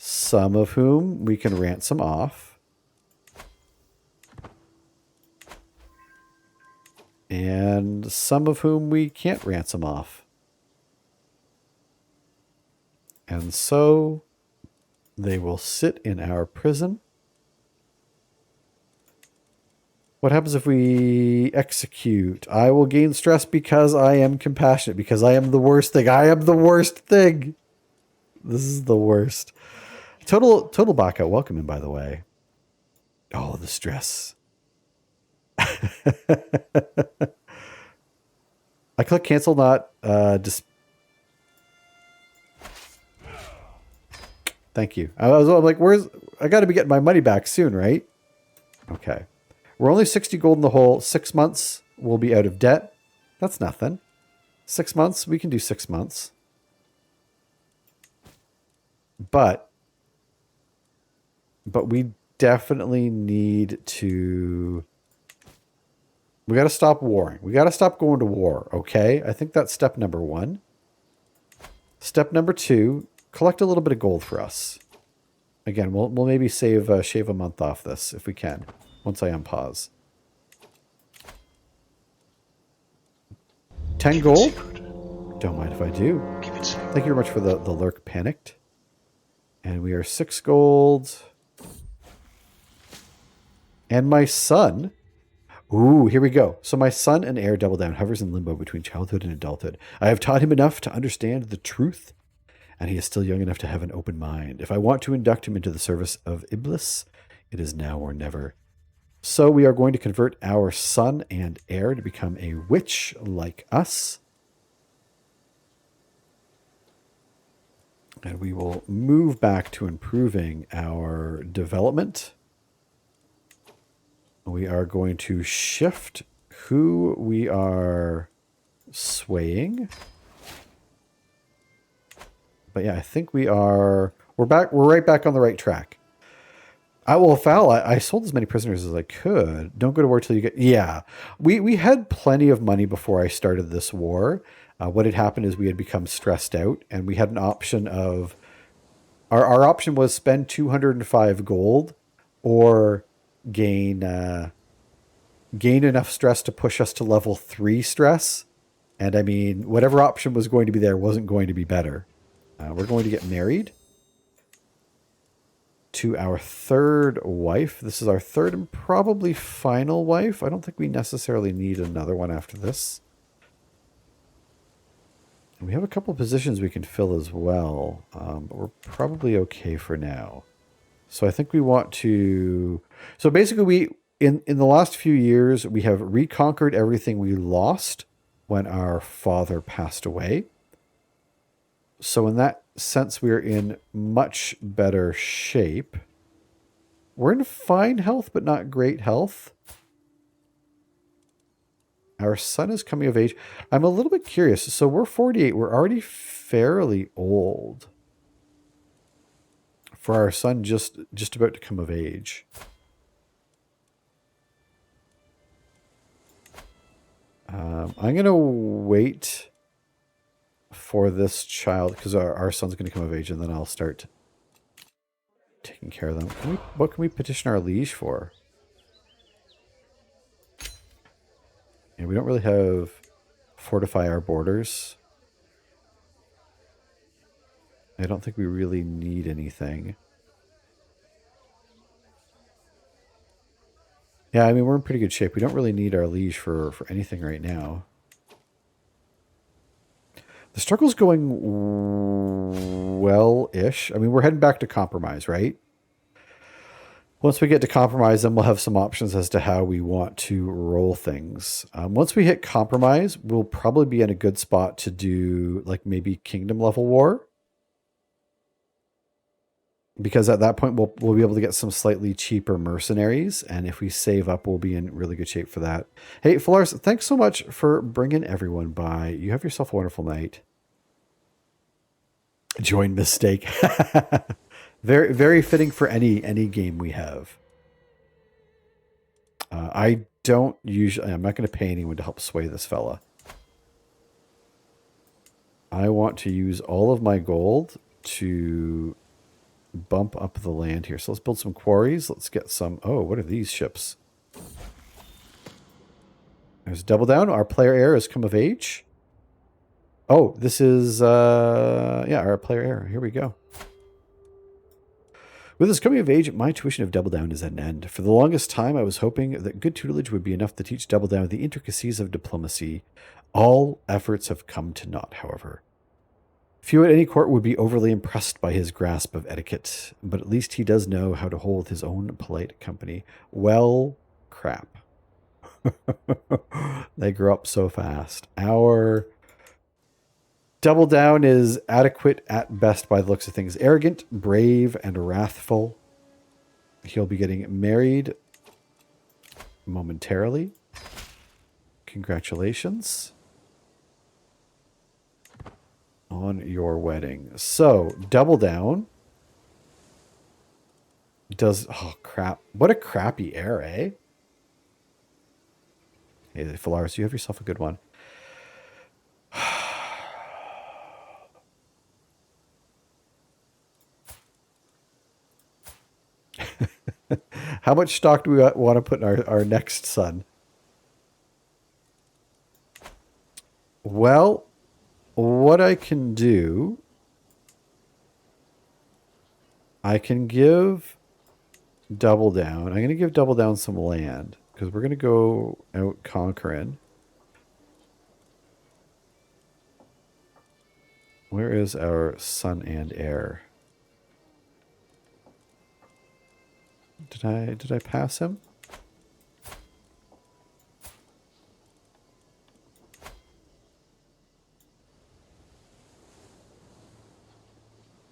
some of whom we can ransom off. And some of whom we can't ransom off. And so they will sit in our prison. What happens if we execute? I will gain stress because I am compassionate, because I am the worst thing. I am the worst thing. This is the worst. Total Baka, welcome in, by the way. Oh, the stress. I click cancel, not just. Thank you. I'm like, I got to be getting my money back soon, right? Okay. We're only 60 gold in the hole. 6 months, we'll be out of debt. That's nothing. 6 months, we can do 6 months. But we definitely need to... We got to stop warring. We got to stop going to war, okay? I think that's step number 1. Step number 2, collect a little bit of gold for us. Again, we'll maybe shave a month off this if we can. Once I unpause. 10 gold? Don't mind if I do. Thank you very much for the lurk panicked. And we are 6 gold. And my son. Ooh, here we go. So my son and heir double down hovers in limbo between childhood and adulthood. I have taught him enough to understand the truth, and he is still young enough to have an open mind. If I want to induct him into the service of Iblis, it is now or never. So we are going to convert our son and heir to become a witch like us. And we will move back to improving our development. We are going to shift who we are swaying. But yeah, I think we're right back on the right track. I sold as many prisoners as I could. Don't go to war till you get... Yeah. We had plenty of money before I started this war. What had happened is we had become stressed out, and we had an option of... Our option was spend 205 gold or gain enough stress to push us to level 3 stress. And I mean, whatever option was going to be there wasn't going to be better. We're going to get married to our 3rd wife. This is our 3rd and probably final wife. I don't think we necessarily need another one after this. And we have a couple of positions we can fill as well, but we're probably okay for now. So I think we want to... So basically, in the last few years, we have reconquered everything we lost when our father passed away. So in that sense, we're in much better shape. We're in fine health, but not great health. Our son is coming of age. I'm a little bit curious. So we're 48. We're already fairly old for our son just about to come of age. I'm going to wait for this child, because our son's going to come of age, and then I'll start taking care of them. What can we petition our liege for? And we don't really have fortify our borders. I don't think we really need anything. Yeah, I mean, we're in pretty good shape. We don't really need our liege for anything right now. The struggle's going well-ish. I mean, we're heading back to compromise, right? Once we get to compromise, then we'll have some options as to how we want to roll things. Once we hit compromise, we'll probably be in a good spot to do, like, maybe kingdom level war. Because at that point, we'll be able to get some slightly cheaper mercenaries. And if we save up, we'll be in really good shape for that. Hey, Flars, thanks so much for bringing everyone by. You have yourself a wonderful night. Join mistake. Very, very fitting for any game we have. I don't usually... I'm not going to pay anyone to help sway this fella. I want to use all of my gold to bump up the land here. So let's build some quarries. Let's get some... Oh, what are these ships? There's Double Down. Our player heir has come of age. Oh, this is... yeah, our player heir. Here we go. With his coming of age, my tuition of Double Down is at an end. For the longest time, I was hoping that good tutelage would be enough to teach Double Down the intricacies of diplomacy. All efforts have come to naught, however. Few at any court would be overly impressed by his grasp of etiquette, but at least he does know how to hold his own polite company. Well, crap. They grow up so fast. Our Double Down is adequate at best by the looks of things. Arrogant, brave, and wrathful. He'll be getting married momentarily. Congratulations on your wedding. So, Double Down does... Oh, crap. What a crappy heir, eh? Hey, Phalaris, you have yourself a good one. How much stock do we want to put in our next son? Well, what I can do... I can give Double Down... I'm going to give Double Down some land, because we're going to go out conquering. Where is our son and heir? Did I pass him?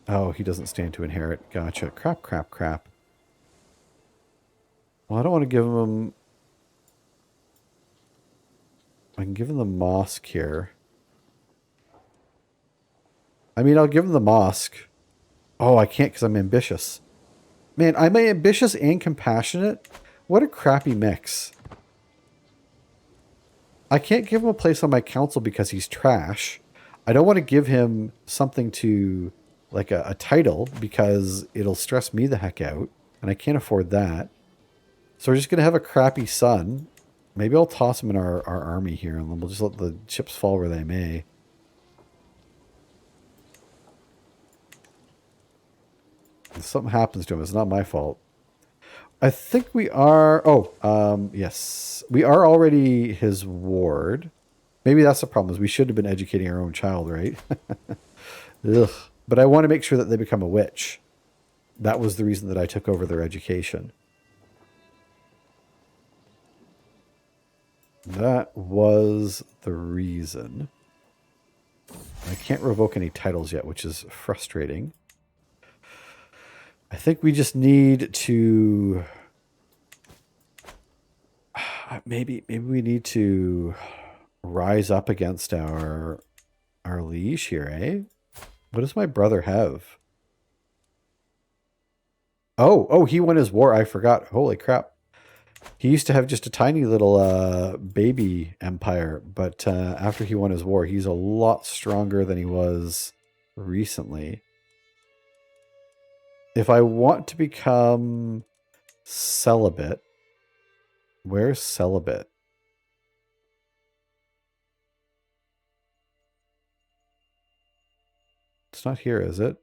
Oh, he doesn't stand to inherit. Gotcha. Crap, crap, crap. Well, I don't want to give him... I can give him the mosque here. I mean, I'll give him the mosque. Oh, I can't because I'm ambitious. Man, I'm ambitious and compassionate. What a crappy mix. I can't give him a place on my council because he's trash. I don't want to give him something to, like a title, because it'll stress me the heck out. And I can't afford that. So we're just going to have a crappy son. Maybe I'll toss him in our army here, and then we'll just let the chips fall where they may. If something happens to him, it's not my fault. I think we are... Oh, yes. We are already his ward. Maybe that's the problem, is we should have been educating our own child, right? Ugh. But I want to make sure that they become a witch. That was the reason that I took over their education. That was the reason. I can't revoke any titles yet, which is frustrating. I think we just need to... Maybe we need to rise up against our liege here, eh? What does my brother have? Oh, he won his war. I forgot. Holy crap. He used to have just a tiny little baby empire, but after he won his war, he's a lot stronger than he was recently. If I want to become celibate, where's celibate? It's not here, is it?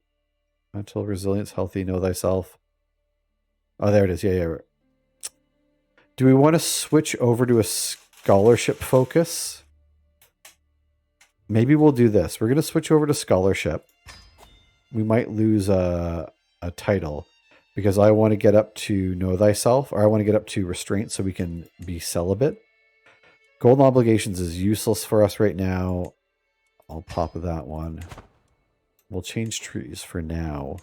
Until resilience, healthy, know thyself. Oh, there it is. Yeah. Do we want to switch over to a scholarship focus? Maybe we'll do this. We're going to switch over to scholarship. We might lose a title because I want to get up to know thyself, or I want to get up to restraint so we can be celibate. Golden obligations is useless for us right now. I'll pop that one. We'll change trees for now.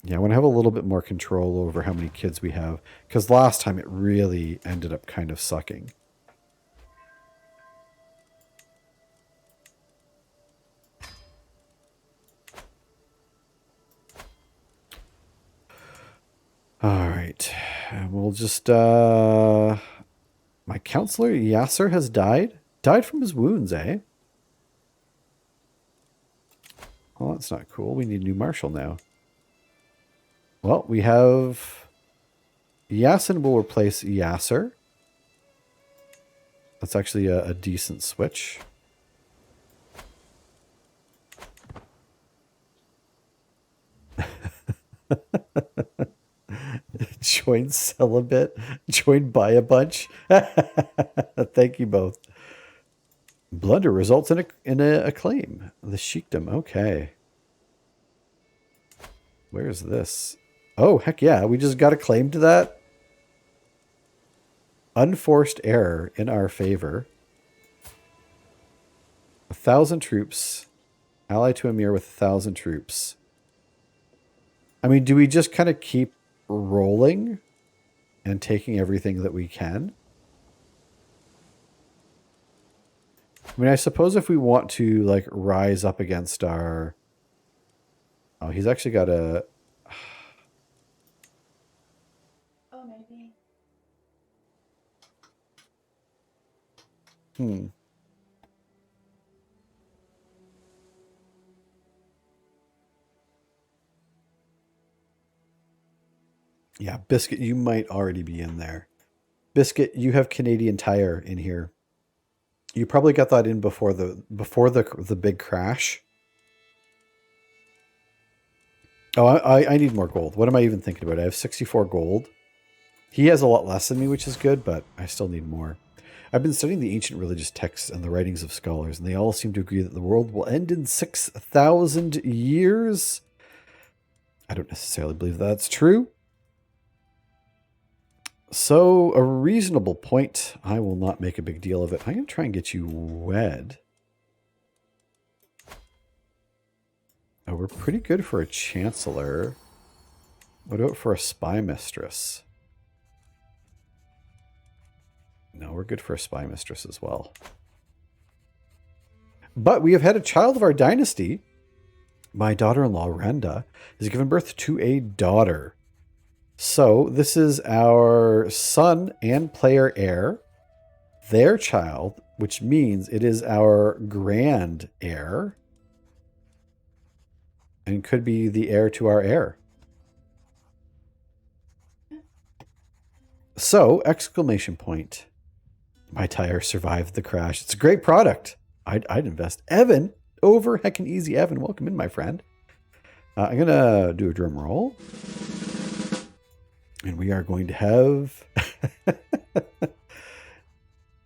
Yeah, I want to have a little bit more control over how many kids we have, because last time it really ended up kind of sucking. All right, and we'll just, my counselor, Yasser, has died. Died from his wounds, eh? Well, that's not cool. We need a new marshal now. Well, we have... Yasin will replace Yasser. That's actually a decent switch. Join celibate. Join buy a bunch. Thank you both. Blunder results in a claim. The sheikdom. Okay. Where's this? Oh, heck yeah. We just got a claim to that. Unforced error in our favor. 1,000 troops. Ally to Emir with 1,000 troops. I mean, do we just kind of keep rolling and taking everything that we can? I mean, I suppose if we want to, like, rise up against our... Oh, he's actually got a... Oh, maybe. Yeah, Biscuit, you might already be in there. Biscuit, you have Canadian Tire in here. You probably got that in before the big crash. Oh, I need more gold. What am I even thinking about? I have 64 gold. He has a lot less than me, which is good, but I still need more. I've been studying the ancient religious texts and the writings of scholars, and they all seem to agree that the world will end in 6,000 years. I don't necessarily believe that's true. So, a reasonable point. I will not make a big deal of it. I'm going to try and get you wed. Oh, we're pretty good for a chancellor. What about for a spy mistress? No, we're good for a spy mistress as well. But we have had a child of our dynasty. My daughter-in-law, Renda, has given birth to a daughter. So this is our son and player heir, their child, which means it is our grand heir, and could be the heir to our heir. So, exclamation point. My tire survived the crash. It's a great product. I'd invest. Evan, over heckin' easy. Evan, welcome in, my friend. I'm going to do a drum roll. And we are going to have...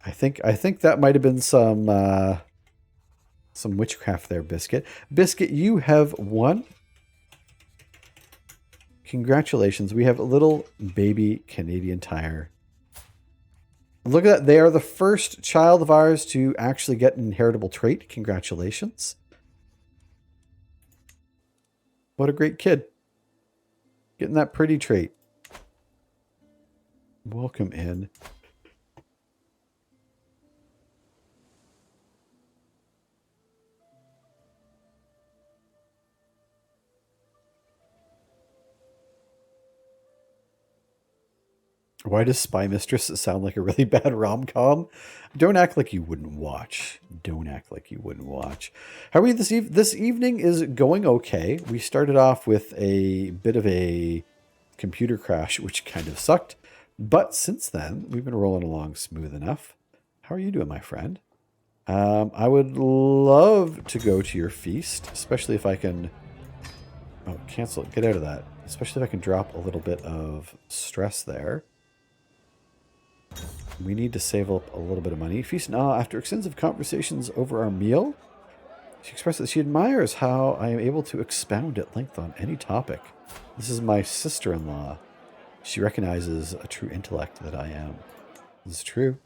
I think that might have been some witchcraft there, Biscuit. Biscuit, you have won. Congratulations. We have a little baby Canadian Tire. Look at that. They are the first child of ours to actually get an inheritable trait. Congratulations. What a great kid. Getting that pretty trait. Welcome in. Why does Spy Mistress sound like a really bad rom-com? Don't act like you wouldn't watch. Don't act like you wouldn't watch. How are we this evening? This evening is going okay. We started off with a bit of a computer crash, which kind of sucked. But since then, we've been rolling along smooth enough. How are you doing, my friend? I would love to go to your feast, especially if I can... Oh, cancel it. Get out of that. Especially if I can drop a little bit of stress there. We need to save up a little bit of money. Feast and after extensive conversations over our meal, she expressed that she admires how I am able to expound at length on any topic. This is my sister-in-law. She recognizes a true intellect that I am. This is true.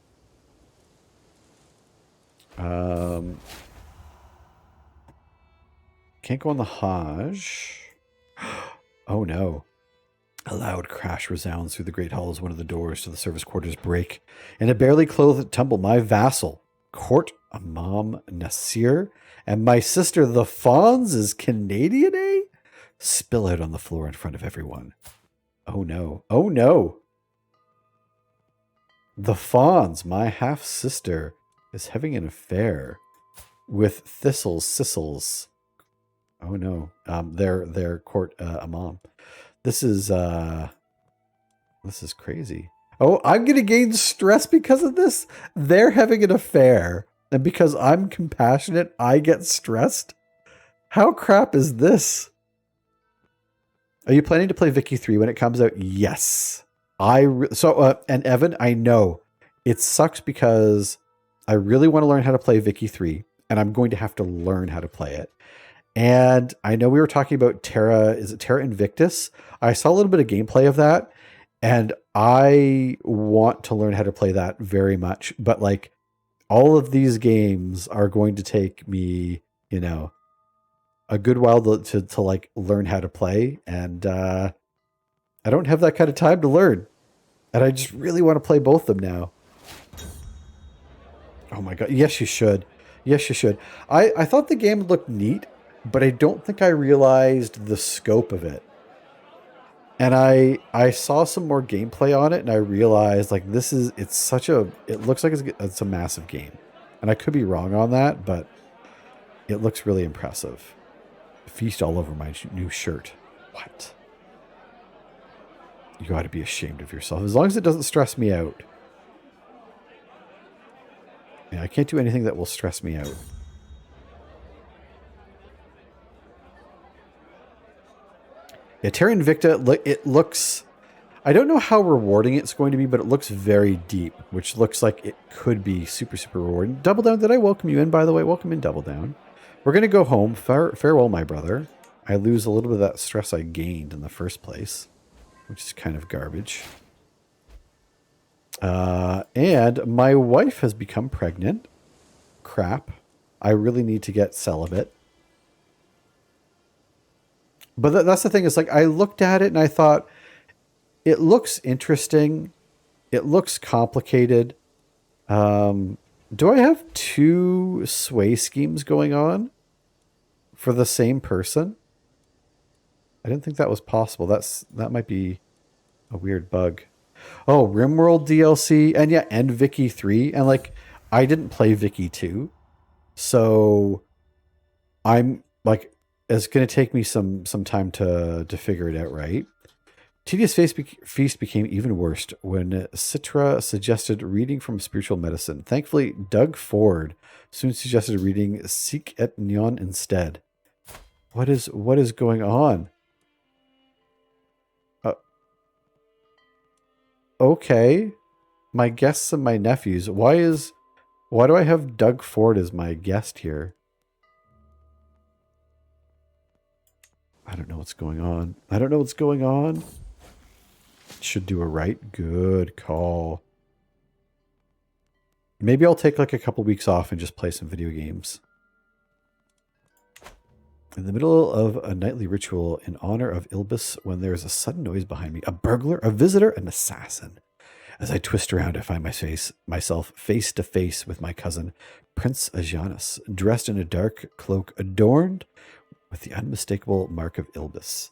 Can't go on the Hajj. Oh no. A loud crash resounds through the great hall as one of the doors to the service quarters break, and a barely clothed tumble, my vassal, Court Imam Nasir, and my sister, the Fawns, is Canadian, eh? Spill out on the floor in front of everyone. Oh no. Oh no. The Fawns, my half-sister, is having an affair with Thistle's Sissels. Oh no. Their court imam. This is crazy. Oh, I'm gonna gain stress because of this. They're having an affair, and because I'm compassionate, I get stressed. How crap is this? Are you planning to play Vicky 3 when it comes out? Yes. And Evan, I know it sucks because I really want to learn how to play Vicky 3, and I'm going to have to learn how to play it. And I know we were talking about Terra, is it Terra Invictus? I saw a little bit of gameplay of that, and I want to learn how to play that very much. But like, all of these games are going to take me, you know, a good while to like learn how to play. And I don't have that kind of time to learn. And I just really want to play both of them now. Oh my God. Yes, you should. Yes, you should. I thought the game looked neat, but I don't think I realized the scope of it. And I saw some more gameplay on it, and I realized like it looks like it's a massive game. And I could be wrong on that, but it looks really impressive. Feast all over my new shirt. What? You got to be ashamed of yourself. As long as it doesn't stress me out. Yeah, I can't do anything that will stress me out. Yeah, Terra Invicta, it looks... I don't know how rewarding it's going to be, but it looks very deep, which looks like it could be super, super rewarding. Double Down, did I welcome you in, by the way? Welcome in, Double Down. We're going to go home. Farewell, my brother. I lose a little bit of that stress I gained in the first place, which is kind of garbage. And my wife has become pregnant. Crap. I really need to get celibate. But that's the thing. Is like, I looked at it and I thought, it looks interesting. It looks complicated. Do I have two sway schemes going on for the same person? I didn't think that was possible. That might be a weird bug. Oh, RimWorld DLC, and yeah, and Vicky 3. And like, I didn't play Vicky 2. So I'm like, it's going to take me some time to figure it out, right? Tedious Feast became even worse when Citra suggested reading from spiritual medicine. Thankfully, Doug Ford soon suggested reading Seek et Nyon instead. What is going on? Okay. My guests and my nephews. Why do I have Doug Ford as my guest here? I don't know what's going on. I don't know what's going on. Should do a right. Good call. Maybe I'll take like a couple weeks off and just play some video games. In the middle of a nightly ritual in honor of Ilbis, when there is a sudden noise behind me, a burglar, a visitor, an assassin. As I twist around, I find myself face to face with my cousin, Prince Ajanus, dressed in a dark cloak adorned with the unmistakable mark of Ilbis.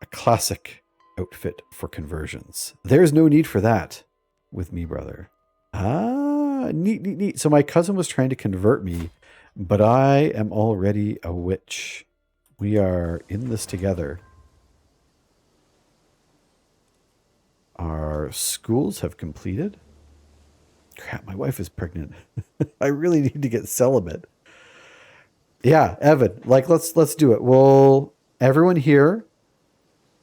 A classic outfit for conversions. There's no need for that with me, brother. Ah, neat. So my cousin was trying to convert me, but I am already a witch. We are in this together. Our schools have completed. Crap, my wife is pregnant. I really need to get celibate. Yeah, Evan, like let's do it. Well, everyone here,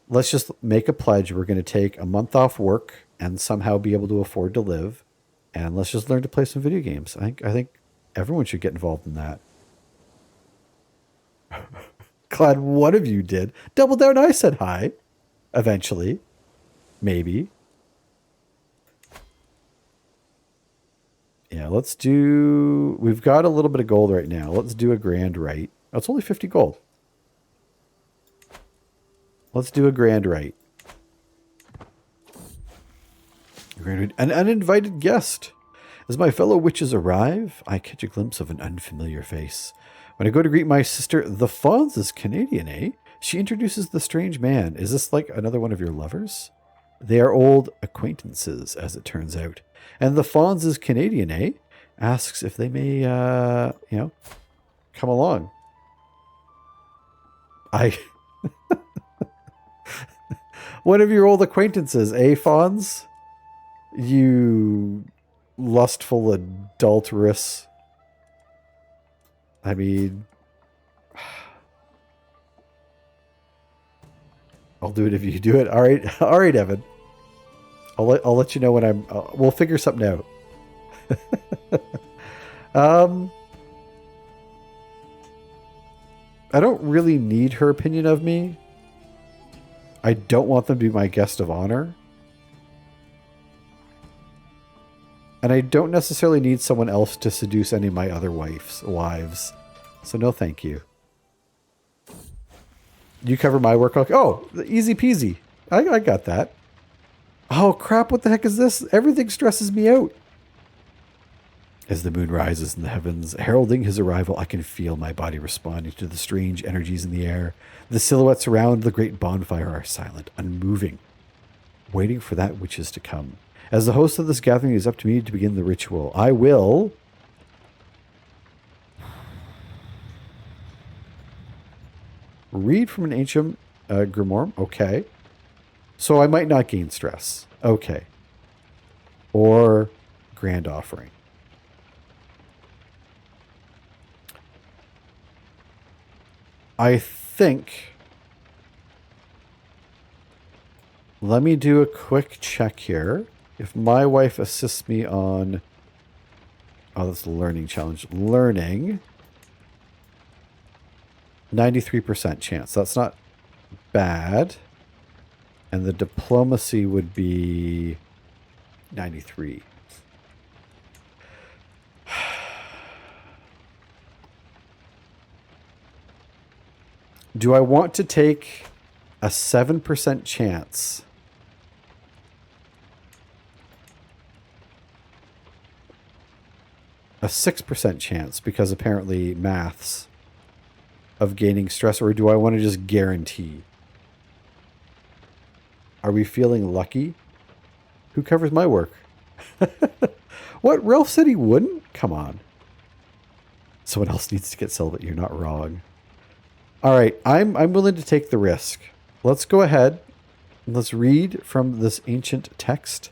let's just make a pledge. We're going to take a month off work and somehow be able to afford to live. And let's just learn to play some video games. I think everyone should get involved in that. Glad one of you did. Double Down, I said hi. Eventually. Maybe. Yeah, we've got a little bit of gold right now. Let's do a grand right. Oh, it's only 50 gold. Let's do a grand right. An uninvited guest. As my fellow witches arrive, I catch a glimpse of an unfamiliar face. When I go to greet my sister, the Fonz is Canadian, eh? She introduces the strange man. Is this like another one of your lovers? They are old acquaintances, as it turns out. And the Fonz is Canadian, eh? Asks if they may, come along. I... One of your old acquaintances, eh, Fonz? You lustful adulteress. I mean... I'll do it if you do it. All right. All right, Evan. I'll let you know when I'm... we'll figure something out. I don't really need her opinion of me. I don't want them to be my guest of honor. And I don't necessarily need someone else to seduce any of my other wives. So no thank you. You cover my work. Oh, easy peasy. I got that. Oh crap, what the heck is this? Everything stresses me out. As the moon rises in the heavens, heralding his arrival, I can feel my body responding to the strange energies in the air. The silhouettes around the great bonfire are silent, unmoving, waiting for that which is to come. As the host of this gathering, it is up to me to begin the ritual. I will... read from an ancient grimoire. Okay. So I might not gain stress. Okay. Or grand offering. I think... Let me do a quick check here. If my wife assists me on... Oh, that's a learning challenge. Learning. 93% chance. That's not bad. And the diplomacy would be 93. Do I want to take a 7% chance? A 6% chance, because apparently maths, of gaining stress, or do I want to just guarantee? Are we feeling lucky? Who covers my work? What? Ralph said he wouldn't? Come on. Someone else needs to get sold, but you're not wrong. All right, I'm willing to take the risk. Let's go ahead and let's read from this ancient text.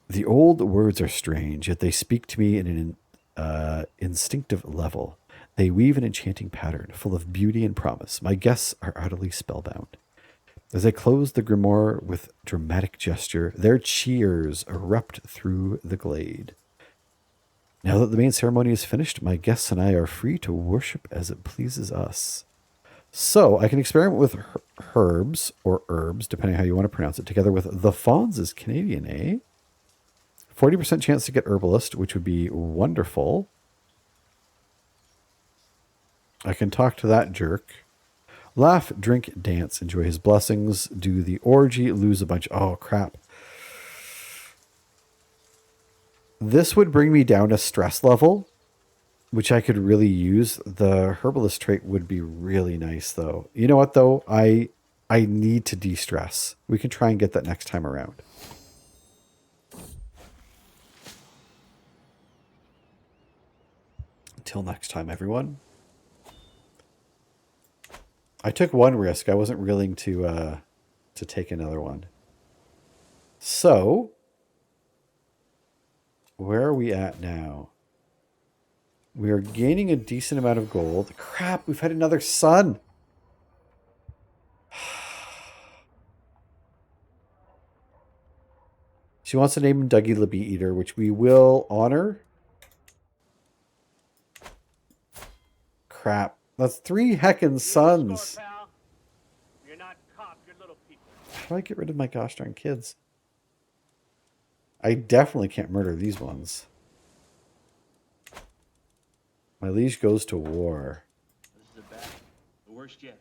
The old words are strange, yet they speak to me in an instinctive level. They weave an enchanting pattern, full of beauty and promise. My guests are utterly spellbound. As I close the grimoire with dramatic gesture, their cheers erupt through the glade. Now that the main ceremony is finished, my guests and I are free to worship as it pleases us. So I can experiment with herbs, or herbs, depending on how you want to pronounce it, together with the Fonz is Canadian, eh? 40% chance to get herbalist, which would be wonderful. I can talk to that jerk. Laugh, drink, dance, enjoy his blessings, do the orgy, lose a bunch. Oh, crap. This would bring me down a stress level, which I could really use. The herbalist trait would be really nice, though. You know what, though? I need to de-stress. We can try and get that next time around. Until next time, everyone. I took one risk. I wasn't willing to take another one. So, where are we at now? We are gaining a decent amount of gold. Crap, we've had another son. She wants to name him Dougie the Bee Eater, which we will honor. Crap. That's 3 heckin' sons. You're not cop, you're little people. How do I get rid of my gosh darn kids? I definitely can't murder these ones. My liege goes to war. This is a bad, the worst yet.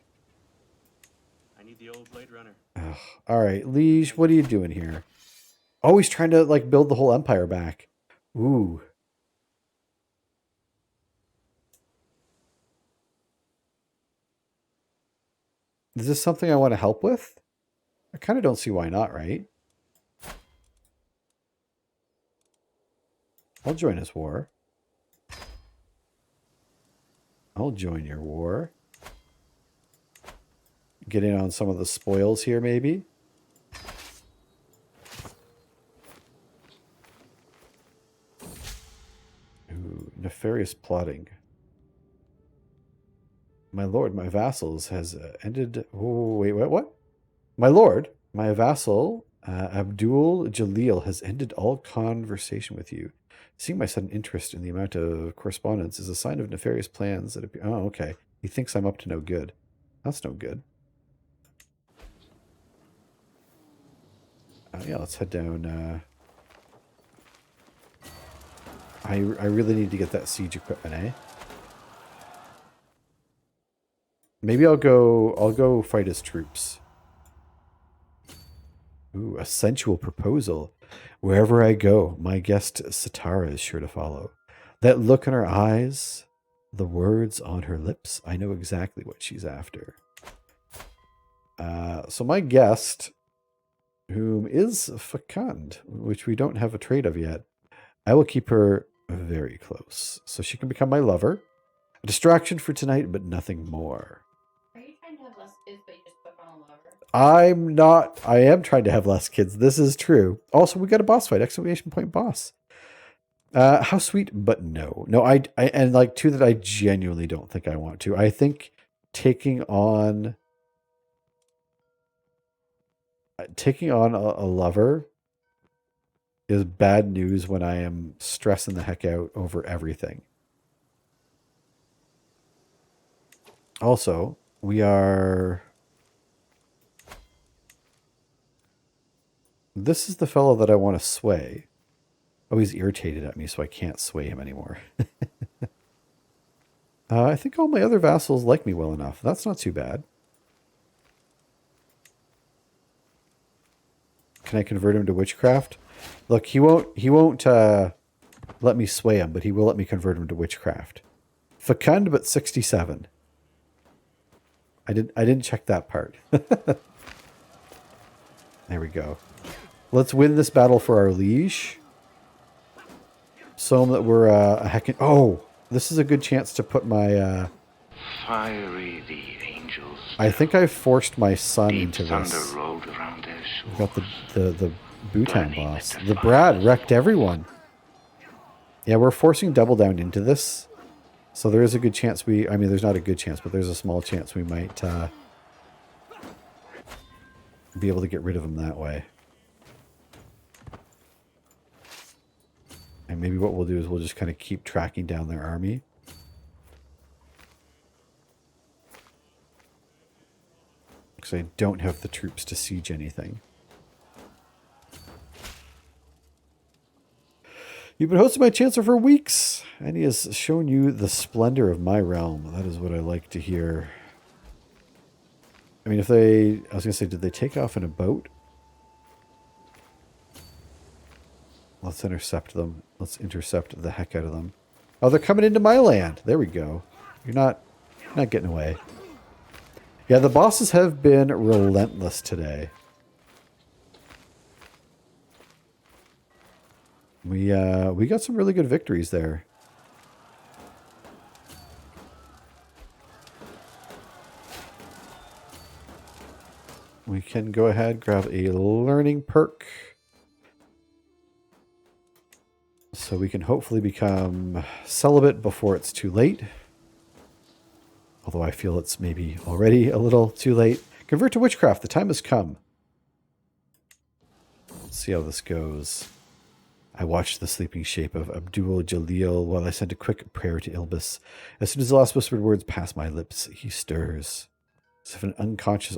I need the old Blade Runner. Ugh. All right, liege, what are you doing here? Oh, he's trying to like build the whole empire back. Ooh. Is this something I want to help with? I kind of don't see why not, right? I'll join his war. I'll join your war. Get in on some of the spoils here, maybe. Ooh, nefarious plotting. My lord, my vassals has ended... Oh, wait, what? My lord, my vassal, Abdul Jalil, has ended all conversation with you. Seeing my sudden interest in the amount of correspondence is a sign of nefarious plans that appear... Oh, okay. He thinks I'm up to no good. That's no good. Yeah, let's head down. I really need to get that siege equipment, eh? Maybe I'll go fight his troops. Ooh, a sensual proposal. Wherever I go, my guest Satara is sure to follow. That look in her eyes, the words on her lips, I know exactly what she's after. So my guest, whom is fecund, which we don't have a trait of yet, I will keep her very close, so she can become my lover. A distraction for tonight, but nothing more. Are you trying to have less kids, but you just put on a lover? I'm not. I am trying to have less kids. This is true. Also, we got a boss fight! Exclamation point boss. How sweet, but no. No, I and like two that I genuinely don't think I want to. I think taking on a lover is bad news when I am stressing the heck out over everything. Also, we are... This is the fellow that I want to sway. Oh, he's irritated at me, so I can't sway him anymore. I think all my other vassals like me well enough. That's not too bad. Can I convert him to witchcraft? Look, he won't let me sway him, but he will let me convert him to witchcraft. Fecund, but 67. I didn't check that part. There we go. Let's win this battle for our liege. So that we're a heckin'... Oh, this is a good chance to put my... Fiery the angels. I think I forced my son Deep into thunder this. rolled around their We've got shores. the Bhutan Burning boss. with The the Brad fires. wrecked everyone. Yeah, we're forcing double down into this. So there is a good chance we... I mean, there's not a good chance, but there's a small chance we might be able to get rid of him that way. And maybe what we'll do is we'll just kind of keep tracking down their army. Because I don't have the troops to siege anything. You've been hosting my Chancellor for weeks, and he has shown you the splendor of my realm. That is what I like to hear. I mean, if they... I was going to say, did they take off in a boat? Let's intercept them. Let's intercept the heck out of them. Oh, they're coming into my land. There we go. You're not getting away. Yeah, the bosses have been relentless today. We got some really good victories there. We can go ahead, grab a learning perk. So we can hopefully become celibate before it's too late. Although I feel it's maybe already a little too late. Convert to witchcraft. The time has come. Let's see how this goes. I watched the sleeping shape of Abdul Jalil while I sent a quick prayer to Ilbis. As soon as the last whispered words pass my lips, he stirs. As if an unconscious,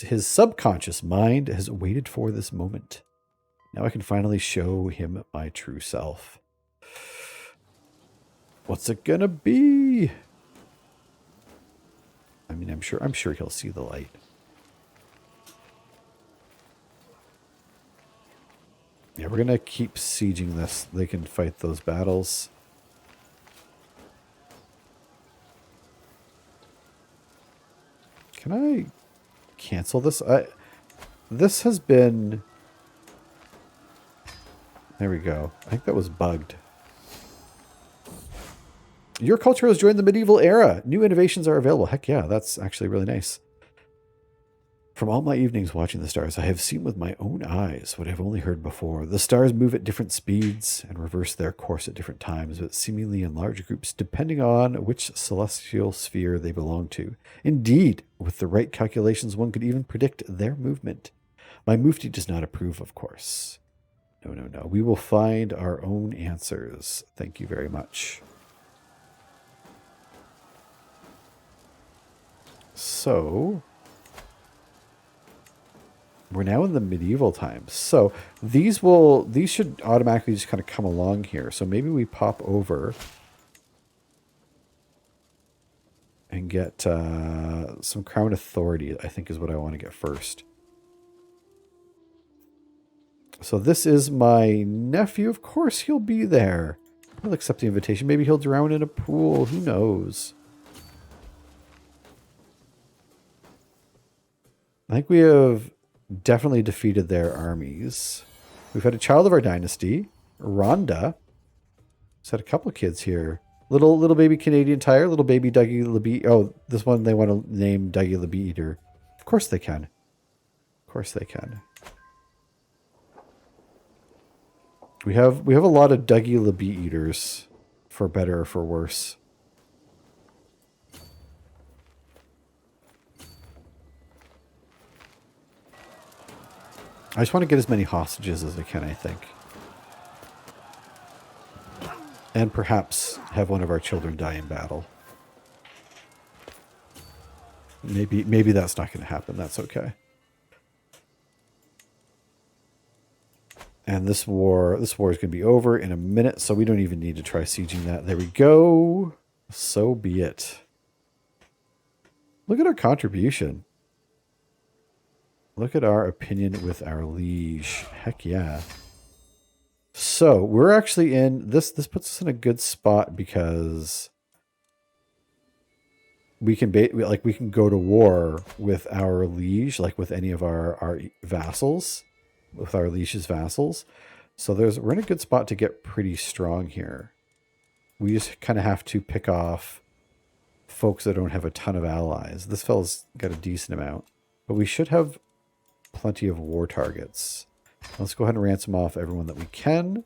his subconscious mind has waited for this moment. Now I can finally show him my true self. What's it gonna be? I mean, I'm sure he'll see the light. Yeah, we're gonna keep sieging this. They can fight those battles. Can I cancel this? This has been... There we go. I think that was bugged. Your culture has joined the medieval era. New innovations are available. Heck yeah, that's actually really nice. From all my evenings watching the stars, I have seen with my own eyes what I've only heard before. The stars move at different speeds and reverse their course at different times, but seemingly in large groups, depending on which celestial sphere they belong to. Indeed, with the right calculations, one could even predict their movement. My mufti does not approve, of course. No, no, no. We will find our own answers. Thank you very much. So, we're now in the medieval times. So these should automatically just kind of come along here. So maybe we pop over and get some crown authority, I think is what I want to get first. So this is my nephew. Of course he'll be there. He'll accept the invitation. Maybe he'll drown in a pool. Who knows? I think we have definitely defeated their armies. We've had a child of our dynasty, Rhonda. Just had a couple of kids here. Little baby Canadian Tire, little baby Dougie LeBee. Oh, this one they want to name Dougie LeBee Eater. Of course they can. Of course they can. We have a lot of Dougie LeBee Eaters, for better or for worse. I just want to get as many hostages as I can, I think. And perhaps have one of our children die in battle. Maybe that's not going to happen. That's okay. And this war is going to be over in a minute, so we don't even need to try sieging that. There we go. So be it. Look at our contribution. Look at our opinion with our liege. Heck yeah. So we're actually in this puts us in a good spot because we can go to war with our liege, like with any of our vassals, with our liege's vassals. So we're in a good spot to get pretty strong here. We just kind of have to pick off folks that don't have a ton of allies. This fella's got a decent amount, but we should have plenty of war targets. Let's go ahead and ransom off everyone that we can,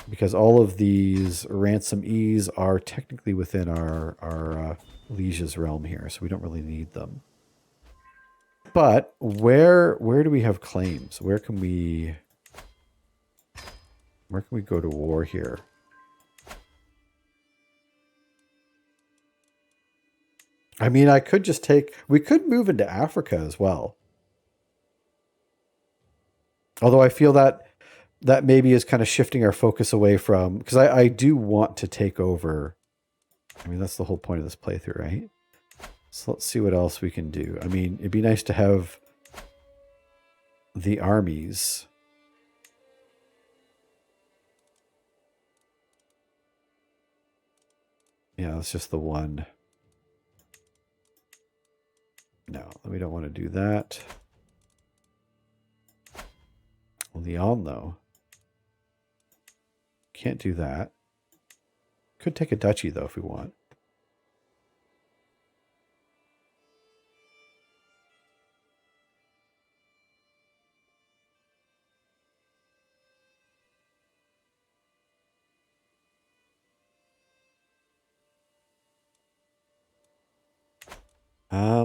because all of these ransomees are technically within our liege's realm here, so we don't really need them. But where do we have claims? Where can we go to war here? I mean, we could move into Africa as well. Although I feel that maybe is kind of shifting our focus away from, because I do want to take over. I mean, that's the whole point of this playthrough, right? So let's see what else we can do. I mean, it'd be nice to have the armies. Yeah, it's just the one. No, we don't want to do that. Leon, though. Can't do that. Could take a duchy, though, if we want.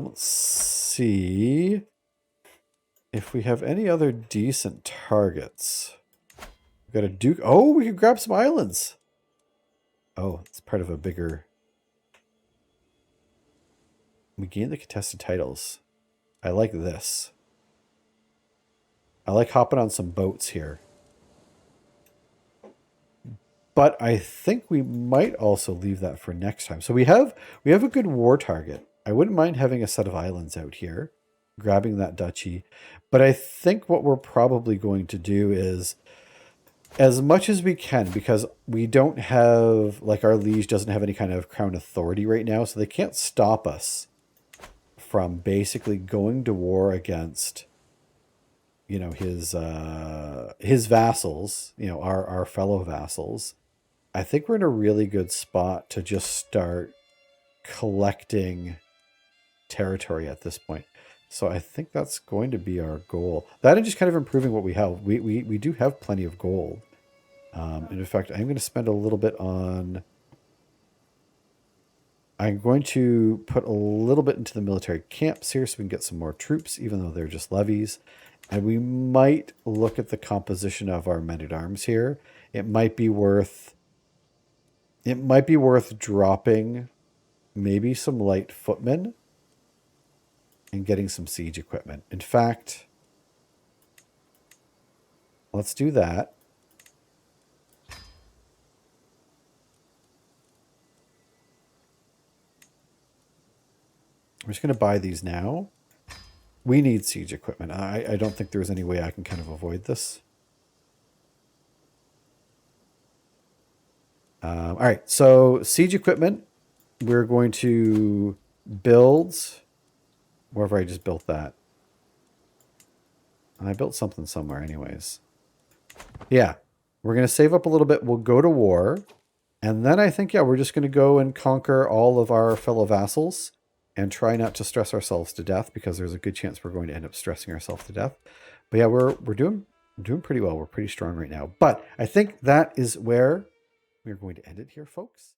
Let's see if we have any other decent targets. We've got a duke. Oh, we can grab some islands. Oh, it's part of a bigger. We gain the contested titles. I like this. I like hopping on some boats here. But I think we might also leave that for next time. So we have a good war target. I wouldn't mind having a set of islands out here, grabbing that duchy. But I think what we're probably going to do is, as much as we can, because we don't have, like, our liege doesn't have any kind of crown authority right now, so they can't stop us from basically going to war against, his vassals, our fellow vassals, I think we're in a really good spot to just start collecting territory at this point. So I think that's going to be our goal. That and just kind of improving what we have. We do have plenty of gold. And in fact, I'm going to spend a little bit on... I'm going to put a little bit into the military camps here so we can get some more troops, even though they're just levies. And we might look at the composition of our men-at-arms here. It might be worth dropping maybe some light footmen and getting some siege equipment. In fact, let's do that. I'm just going to buy these now. We need siege equipment. I don't think there's any way I can kind of avoid this. All right, so siege equipment. We're going to build... Wherever I just built that. And I built something somewhere anyways. Yeah, we're going to save up a little bit. We'll go to war. And then I think, yeah, we're just going to go and conquer all of our fellow vassals and try not to stress ourselves to death, because there's a good chance we're going to end up stressing ourselves to death. But yeah, we're doing pretty well. We're pretty strong right now. But I think that is where we're going to end it here, folks.